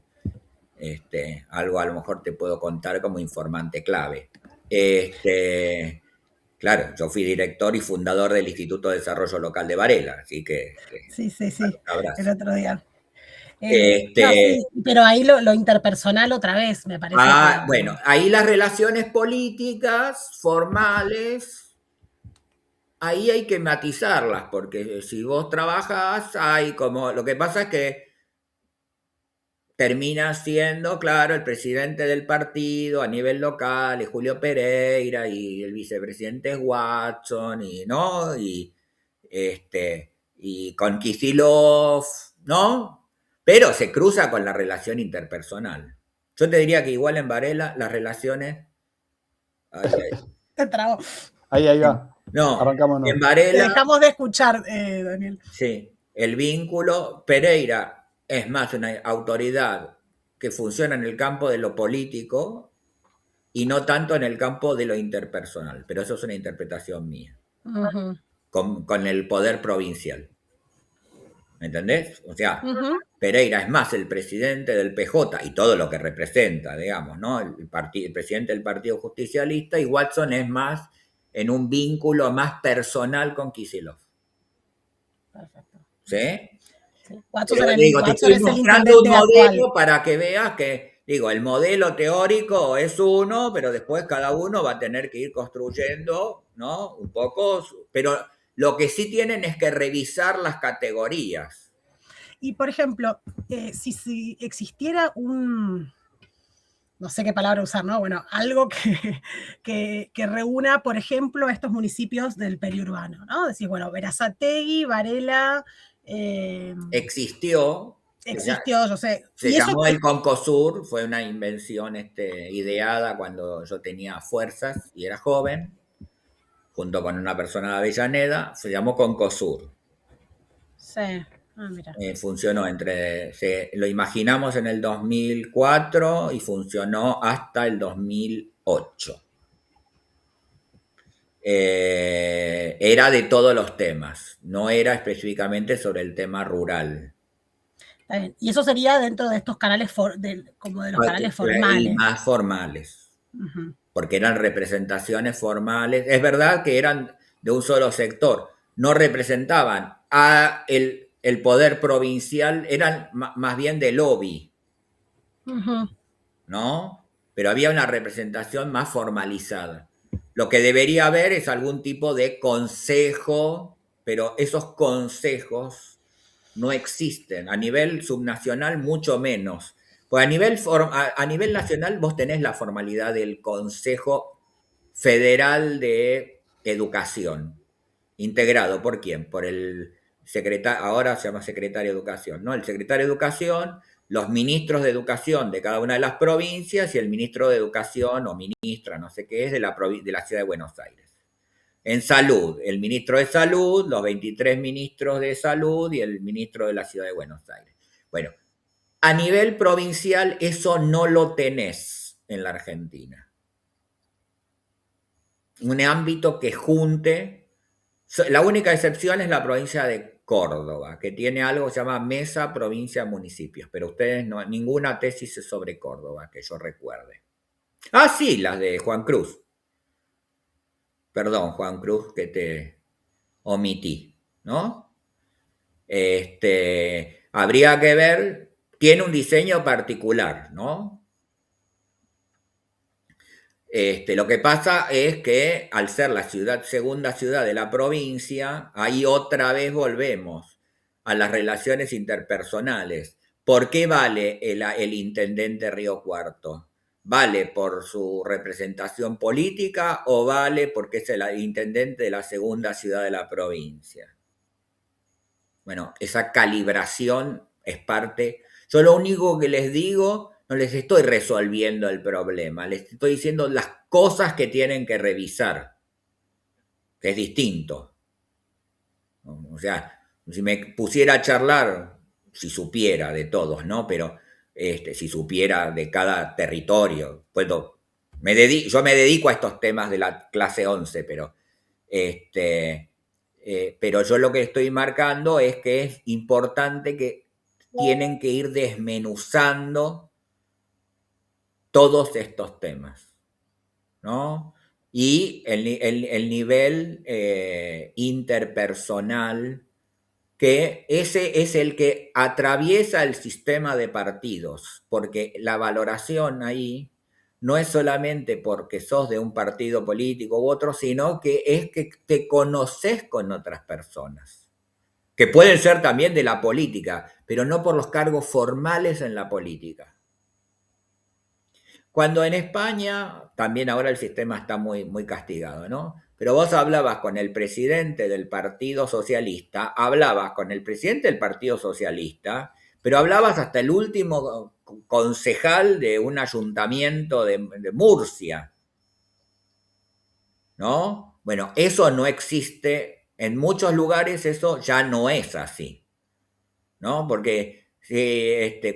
algo a lo mejor te puedo contar como informante clave. Claro, yo fui director y fundador del Instituto de Desarrollo Local de Varela, así que Sí, un abrazo. el otro día. No, sí, pero ahí lo interpersonal otra vez, me parece. Bueno, ahí las relaciones políticas, formales, ahí hay que matizarlas, porque si vos trabajás, hay como, lo que pasa es que termina siendo, claro, el presidente del partido a nivel local es Julio Pereira y el vicepresidente es Watson, y, ¿no? Y con Kicillof, ¿no? Pero se cruza con la relación interpersonal. Yo te diría que igual en Varela las relaciones... Te trabo. Ahí va. No, Arrancamos, en Te Varela... dejamos de escuchar, Daniel. Sí, el vínculo, Pereira es más una autoridad que funciona en el campo de lo político y no tanto en el campo de lo interpersonal, pero eso es una interpretación mía, con el poder provincial. ¿Me entendés? O sea, Pereira es más el presidente del PJ y todo lo que representa, digamos, ¿no? El presidente del Partido Justicialista, y Watson es más en un vínculo más personal con Kicillof. Perfecto. ¿Sí? Watson, Pero digo, te estoy es el mostrando un intendente modelo actual. para que veas que, digo, el modelo teórico es uno, pero después cada uno va a tener que ir construyendo, ¿no? Un poco, pero lo que sí tienen es que revisar las categorías. Y, por ejemplo, si existiera un, no sé qué palabra usar, ¿no? Bueno, algo que reúna, por ejemplo, a estos municipios del periurbano, ¿no? Decir, bueno, Berazategui, Varela... Existió, yo sé. se llamó el Concosur, fue una invención ideada cuando yo tenía fuerzas y era joven, junto con una persona de Avellaneda, se llamó Concosur. Sí. Mira. Funcionó lo imaginamos en el 2004 y funcionó hasta el 2008. Era de todos los temas, no era específicamente sobre el tema rural. Está bien. Y eso sería dentro de estos canales, como de los canales formales. Más formales, porque eran representaciones formales. Es verdad que eran de un solo sector, no representaban a el poder provincial, eran más bien de lobby, ¿no? Pero había una representación más formalizada. Lo que debería haber es algún tipo de consejo, pero esos consejos no existen. A nivel subnacional, mucho menos. Pues a nivel nacional vos tenés la formalidad del Consejo Federal de Educación. ¿Integrado por quién? Por el secretario, ahora se llama secretario de Educación, ¿no? El secretario de Educación, los ministros de Educación de cada una de las provincias y el ministro de Educación o ministra, no sé qué es, de la Ciudad de Buenos Aires. En salud, el ministro de Salud, los 23 ministros de Salud y el ministro de la Ciudad de Buenos Aires. Bueno, a nivel provincial eso no lo tenés en la Argentina. Un ámbito que junte. La única excepción es la provincia de Córdoba, que tiene algo que se llama Mesa Provincia Municipios, pero ustedes no, ninguna tesis es sobre Córdoba, que yo recuerde. Ah, sí, las de Juan Cruz. Perdón, Juan Cruz, que te omití, ¿no? Habría que ver, tiene un diseño particular, ¿no? Lo que pasa es que al ser la segunda ciudad de la provincia, ahí otra vez volvemos a las relaciones interpersonales. ¿Por qué vale el intendente Río Cuarto? ¿Vale por su representación política o vale porque es el intendente de la segunda ciudad de la provincia? Bueno, esa calibración es parte. Yo lo único que les digo, no les estoy resolviendo el problema, les estoy diciendo las cosas que tienen que revisar. que es distinto. O sea, si me pusiera a charlar, si supiera de todos, ¿no? Pero si supiera de cada territorio, yo me dedico a estos temas de la clase 11, pero yo lo que estoy marcando es que es importante que tienen que ir desmenuzando todos estos temas, ¿no? Y el nivel interpersonal, que ese es el que atraviesa el sistema de partidos, porque la valoración ahí no es solamente porque sos de un partido político u otro, sino que es que te conoces con otras personas, que pueden ser también de la política, pero no por los cargos formales en la política. Cuando en España, también ahora el sistema está muy, muy castigado, ¿no? Pero vos hablabas con el presidente del Partido Socialista, hablabas con el presidente del Partido Socialista, pero hablabas hasta el último concejal de un ayuntamiento de Murcia, ¿no? Bueno, eso no existe. En muchos lugares eso ya no es así, ¿no? Porque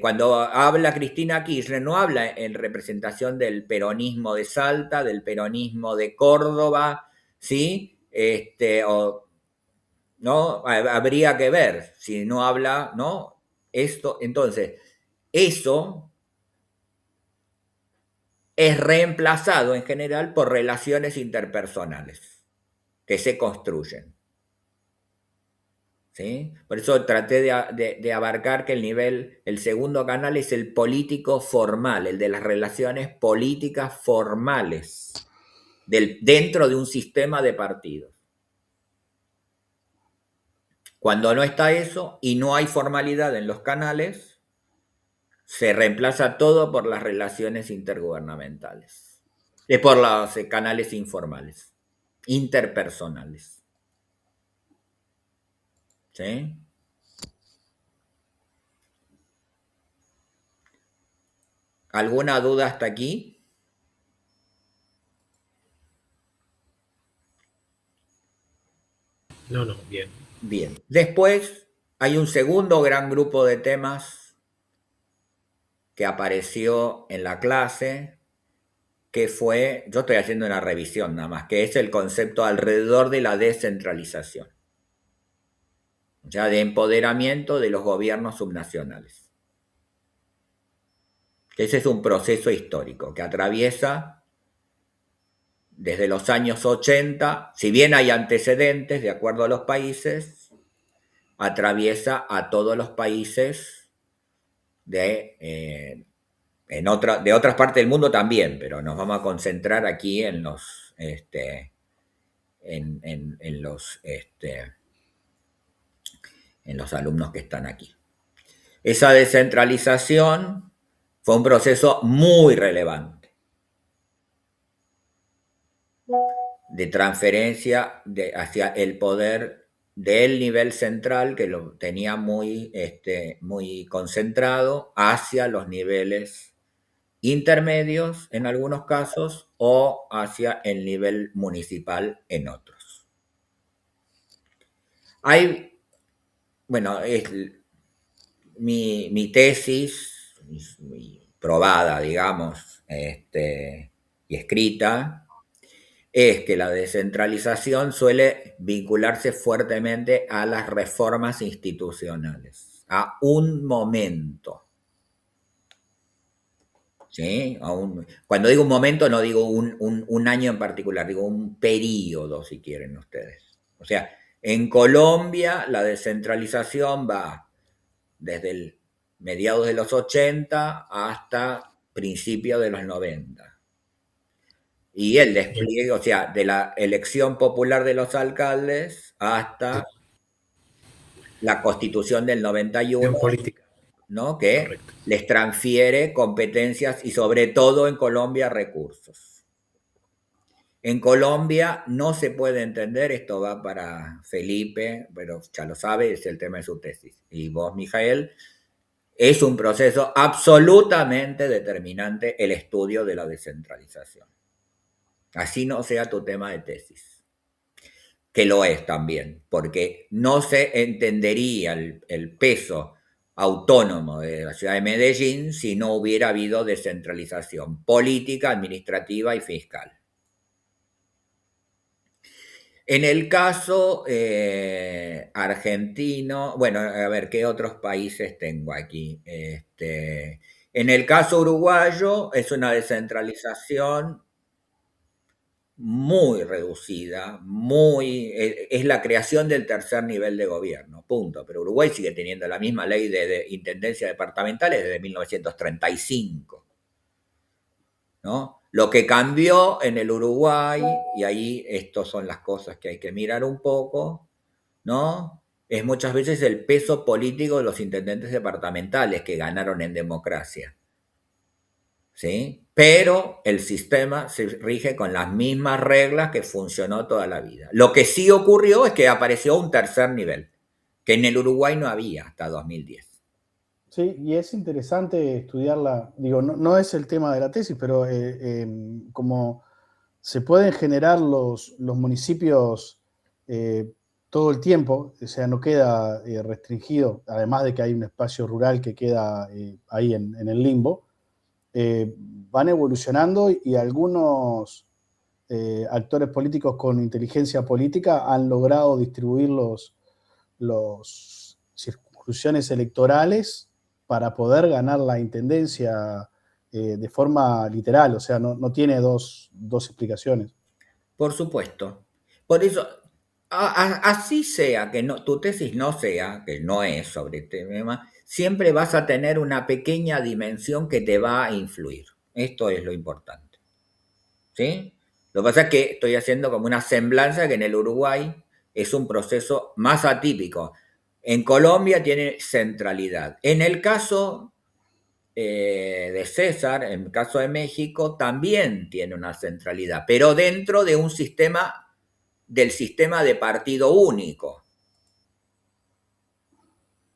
cuando habla Cristina Kirchner, no habla en representación del peronismo de Salta, del peronismo de Córdoba, ¿sí? ¿No? Habría que ver si no habla, ¿no? Entonces, eso es reemplazado en general por relaciones interpersonales que se construyen. ¿Sí? Por eso traté de abarcar que el segundo canal es el político formal, el de las relaciones políticas formales dentro de un sistema de partidos. Cuando no está eso y no hay formalidad en los canales, se reemplaza todo por las relaciones intergubernamentales, por los canales informales, interpersonales. ¿Sí? ¿Alguna duda hasta aquí? No, bien. Bien. Después hay un segundo gran grupo de temas que apareció en la clase, que fue, yo estoy haciendo una revisión nada más, que es el concepto alrededor de la descentralización, o sea, de empoderamiento de los gobiernos subnacionales. Ese es un proceso histórico que atraviesa desde los años 80, si bien hay antecedentes de acuerdo a los países, atraviesa a todos los países de otras partes del mundo también, pero nos vamos a concentrar aquí en los alumnos que están aquí. Esa descentralización fue un proceso muy relevante de transferencia hacia el poder del nivel central, que lo tenía muy concentrado, hacia los niveles intermedios en algunos casos o hacia el nivel municipal en otros. Mi tesis, probada, digamos, y escrita, es que la descentralización suele vincularse fuertemente a las reformas institucionales, a un momento. ¿Sí? Cuando digo un momento no digo un año en particular, digo un periodo, si quieren ustedes. O sea, en Colombia la descentralización va desde mediados de los 80 hasta principios de los 90. Y el despliegue, o sea, de la elección popular de los alcaldes hasta la Constitución del 91, ¿no? Que correcto, les transfiere competencias y sobre todo en Colombia recursos. En Colombia no se puede entender, esto va para Felipe, pero ya lo sabe, es el tema de su tesis. Y vos, Mijael, es un proceso absolutamente determinante el estudio de la descentralización. Así no sea tu tema de tesis. que lo es también, porque no se entendería el peso autónomo de la ciudad de Medellín si no hubiera habido descentralización política, administrativa y fiscal. En el caso argentino, bueno, a ver, ¿qué otros países tengo aquí? En el caso uruguayo es una descentralización muy reducida, es la creación del tercer nivel de gobierno, punto. Pero Uruguay sigue teniendo la misma ley de intendencia departamentales desde 1935, ¿no? Lo que cambió en el Uruguay, y ahí estas son las cosas que hay que mirar un poco, ¿no? Es muchas veces el peso político de los intendentes departamentales que ganaron en democracia, ¿sí? Pero el sistema se rige con las mismas reglas que funcionó toda la vida. Lo que sí ocurrió es que apareció un tercer nivel, que en el Uruguay no había hasta 2010. Sí, y es interesante estudiarla, digo, no es el tema de la tesis, pero como se pueden generar los municipios todo el tiempo, o sea, no queda restringido, además de que hay un espacio rural que queda ahí en el limbo, van evolucionando y algunos actores políticos con inteligencia política han logrado distribuir los circunscripciones electorales para poder ganar la intendencia de forma literal, o sea, no tiene dos explicaciones. Por supuesto. Por eso, así sea que no, tu tesis no sea, que no es sobre este tema, siempre vas a tener una pequeña dimensión que te va a influir. Esto es lo importante. ¿Sí? Lo que pasa es que estoy haciendo como una semblanza que en el Uruguay es un proceso más atípico. En Colombia tiene centralidad. En el caso de César, en el caso de México, también tiene una centralidad, pero dentro de un sistema, del sistema de partido único.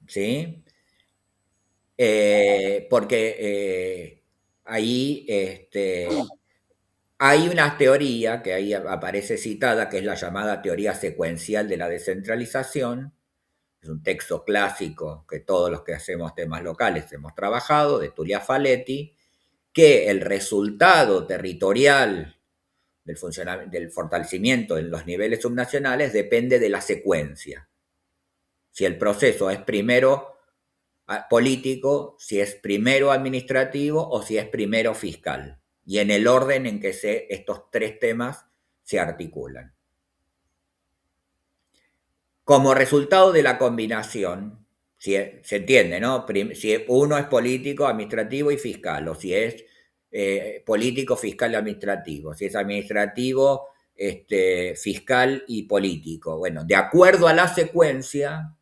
¿Sí? Porque ahí hay una teoría que ahí aparece citada, que es la llamada teoría secuencial de la descentralización. Es un texto clásico que todos los que hacemos temas locales hemos trabajado, de Tulia Faletti, que el resultado territorial del fortalecimiento en los niveles subnacionales depende de la secuencia. Si el proceso es primero político, si es primero administrativo o si es primero fiscal. Y en el orden en que estos tres temas se articulan. Como resultado de la combinación, se entiende, ¿no? Si uno es político, administrativo y fiscal, o si es político, fiscal y administrativo, si es administrativo, fiscal y político. Bueno, de acuerdo a la secuencia,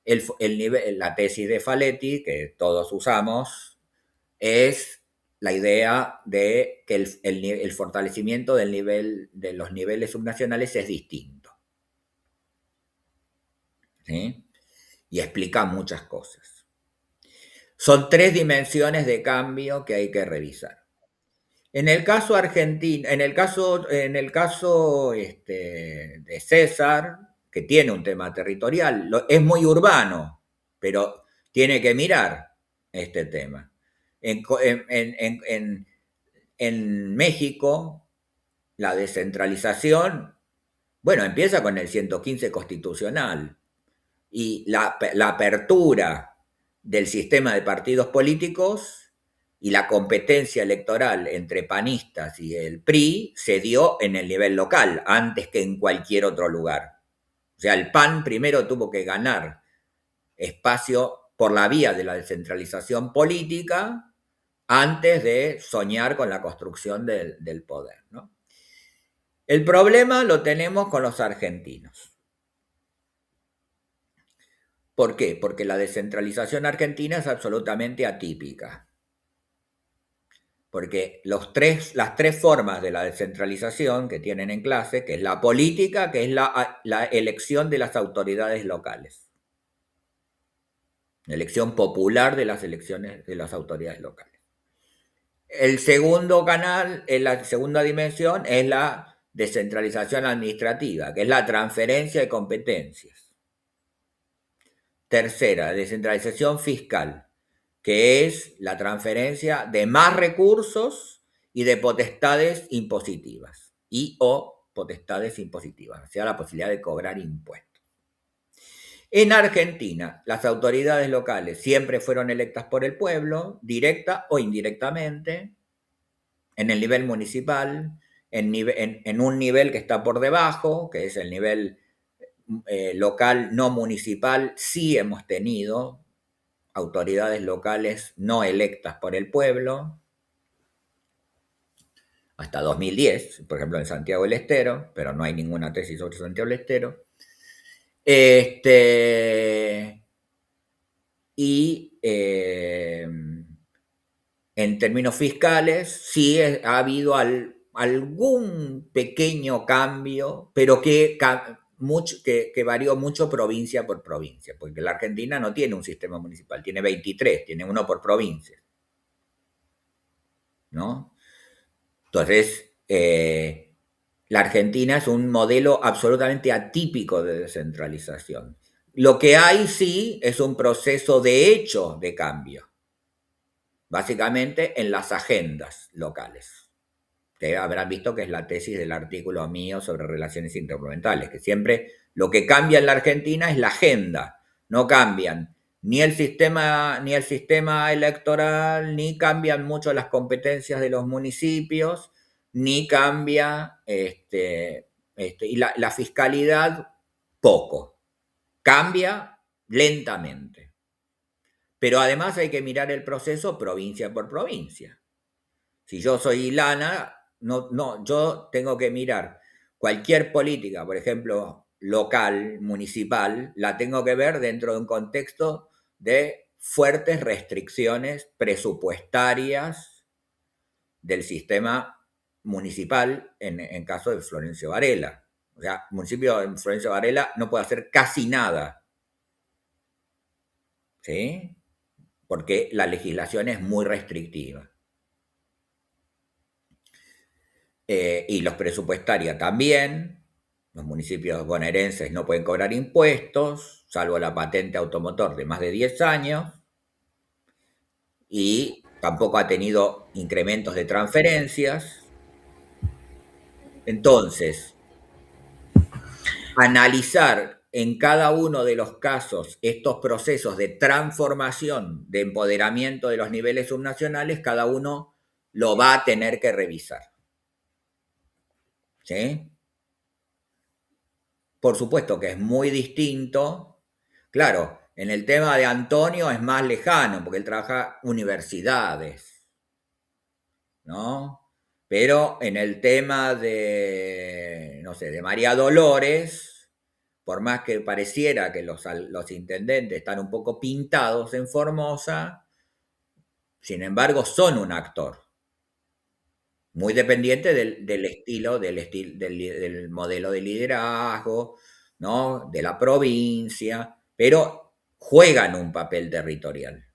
la tesis de Faletti, que todos usamos, es la idea de que el fortalecimiento de los niveles subnacionales es distinto. ¿Sí? Y explica muchas cosas. Son tres dimensiones de cambio que hay que revisar. En el caso argentino, en el caso de César, que tiene un tema territorial, es muy urbano, pero tiene que mirar este tema. En México, la descentralización, bueno, empieza con el 115 constitucional y la apertura del sistema de partidos políticos y la competencia electoral entre panistas y el PRI se dio en el nivel local, antes que en cualquier otro lugar. O sea, el PAN primero tuvo que ganar espacio por la vía de la descentralización política antes de soñar con la construcción del poder, ¿no? El problema lo tenemos con los argentinos. ¿Por qué? Porque la descentralización argentina es absolutamente atípica. Porque las tres formas de la descentralización que tienen en clase, que es la política, que es la elección de las autoridades locales. La elección popular de las elecciones de las autoridades locales. El segundo canal, la segunda dimensión, es la descentralización administrativa, que es la transferencia de competencias. Tercera, descentralización fiscal, que es la transferencia de más recursos y de potestades impositivas o potestades impositivas, o sea, la posibilidad de cobrar impuestos. En Argentina, las autoridades locales siempre fueron electas por el pueblo, directa o indirectamente, en el nivel municipal, en un nivel que está por debajo, que es el nivel local no municipal. Sí hemos tenido autoridades locales no electas por el pueblo, hasta 2010, por ejemplo en Santiago del Estero, pero no hay ninguna tesis sobre Santiago del Estero. En términos fiscales, sí ha habido algún pequeño cambio, pero que varió mucho provincia por provincia, porque la Argentina no tiene un sistema municipal, tiene 23, tiene uno por provincia, ¿no? Entonces, la Argentina es un modelo absolutamente atípico de descentralización. Lo que hay sí es un proceso de hecho de cambio, básicamente en las agendas locales. Ustedes habrán visto que es la tesis del artículo mío sobre relaciones intergubernamentales, que siempre lo que cambia en la Argentina es la agenda, no cambian ni el sistema electoral, ni cambian mucho las competencias de los municipios, ni cambia y la fiscalidad poco, cambia lentamente. Pero además hay que mirar el proceso provincia por provincia. Si yo soy Ilana, yo tengo que mirar cualquier política, por ejemplo, local, municipal, la tengo que ver dentro de un contexto de fuertes restricciones presupuestarias del sistema municipal en caso de Florencio Varela. O sea, el municipio de Florencio Varela no puede hacer casi nada, ¿sí? Porque la legislación es muy restrictiva. Y los presupuestarios también. Los municipios bonaerenses no pueden cobrar impuestos, salvo la patente automotor de más de 10 años, y tampoco ha tenido incrementos de transferencias. Entonces, analizar en cada uno de los casos estos procesos de transformación, de empoderamiento de los niveles subnacionales, cada uno lo va a tener que revisar. ¿Sí? Por supuesto que es muy distinto. Claro, en el tema de Antonio es más lejano, porque él trabaja universidades, ¿no? Pero en el tema de, no sé, de María Dolores, por más que pareciera que los intendentes están un poco pintados en Formosa, sin embargo son un actor. Muy dependiente del modelo de liderazgo, ¿no? De la provincia, pero juegan un papel territorial.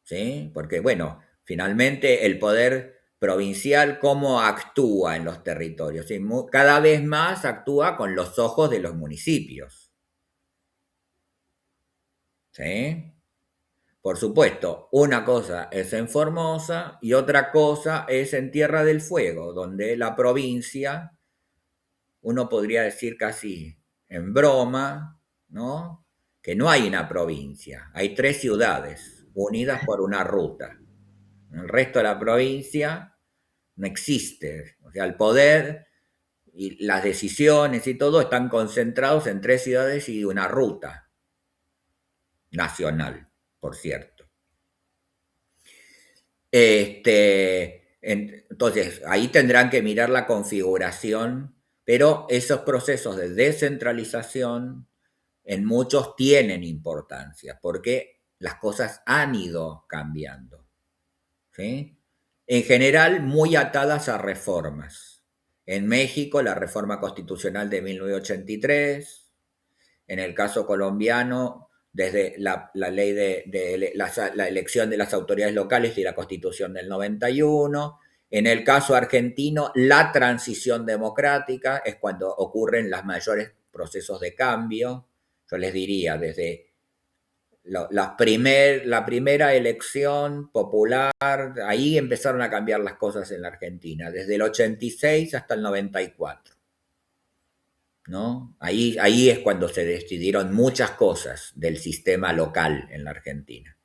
¿Sí? Porque, bueno, finalmente el poder provincial, ¿cómo actúa en los territorios? ¿Sí? Cada vez más actúa con los ojos de los municipios. ¿Sí? Por supuesto, una cosa es en Formosa y otra cosa es en Tierra del Fuego, donde la provincia, uno podría decir casi en broma, ¿no? Que no hay una provincia, hay 3 ciudades unidas por una ruta. El resto de la provincia no existe. O sea, el poder y las decisiones y todo están concentrados en 3 ciudades y una ruta nacional, por cierto. Entonces, ahí tendrán que mirar la configuración, pero esos procesos de descentralización en muchos tienen importancia, porque las cosas han ido cambiando, ¿sí? En general, muy atadas a reformas. En México, la reforma constitucional de 1983, en el caso colombiano, desde la ley de la elección de las autoridades locales y la Constitución del 91, En el caso argentino, la transición democrática es cuando ocurren los mayores procesos de cambio. Yo les diría, desde la primera elección popular, ahí empezaron a cambiar las cosas en la Argentina, desde el 86 hasta el 94. ¿No? Ahí es cuando se decidieron muchas cosas del sistema local en la Argentina.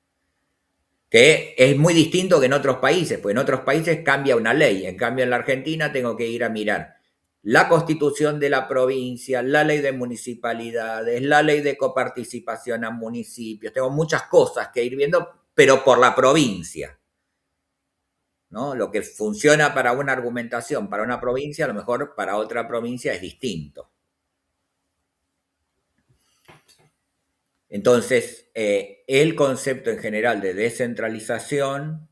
Que es muy distinto que en otros países, pues en otros países cambia una ley, en cambio en la Argentina tengo que ir a mirar la constitución de la provincia, la ley de municipalidades, la ley de coparticipación a municipios, tengo muchas cosas que ir viendo, pero por la provincia, ¿no? Lo que funciona para una argumentación, para una provincia, a lo mejor para otra provincia es distinto. Entonces, el concepto en general de descentralización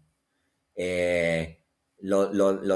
lo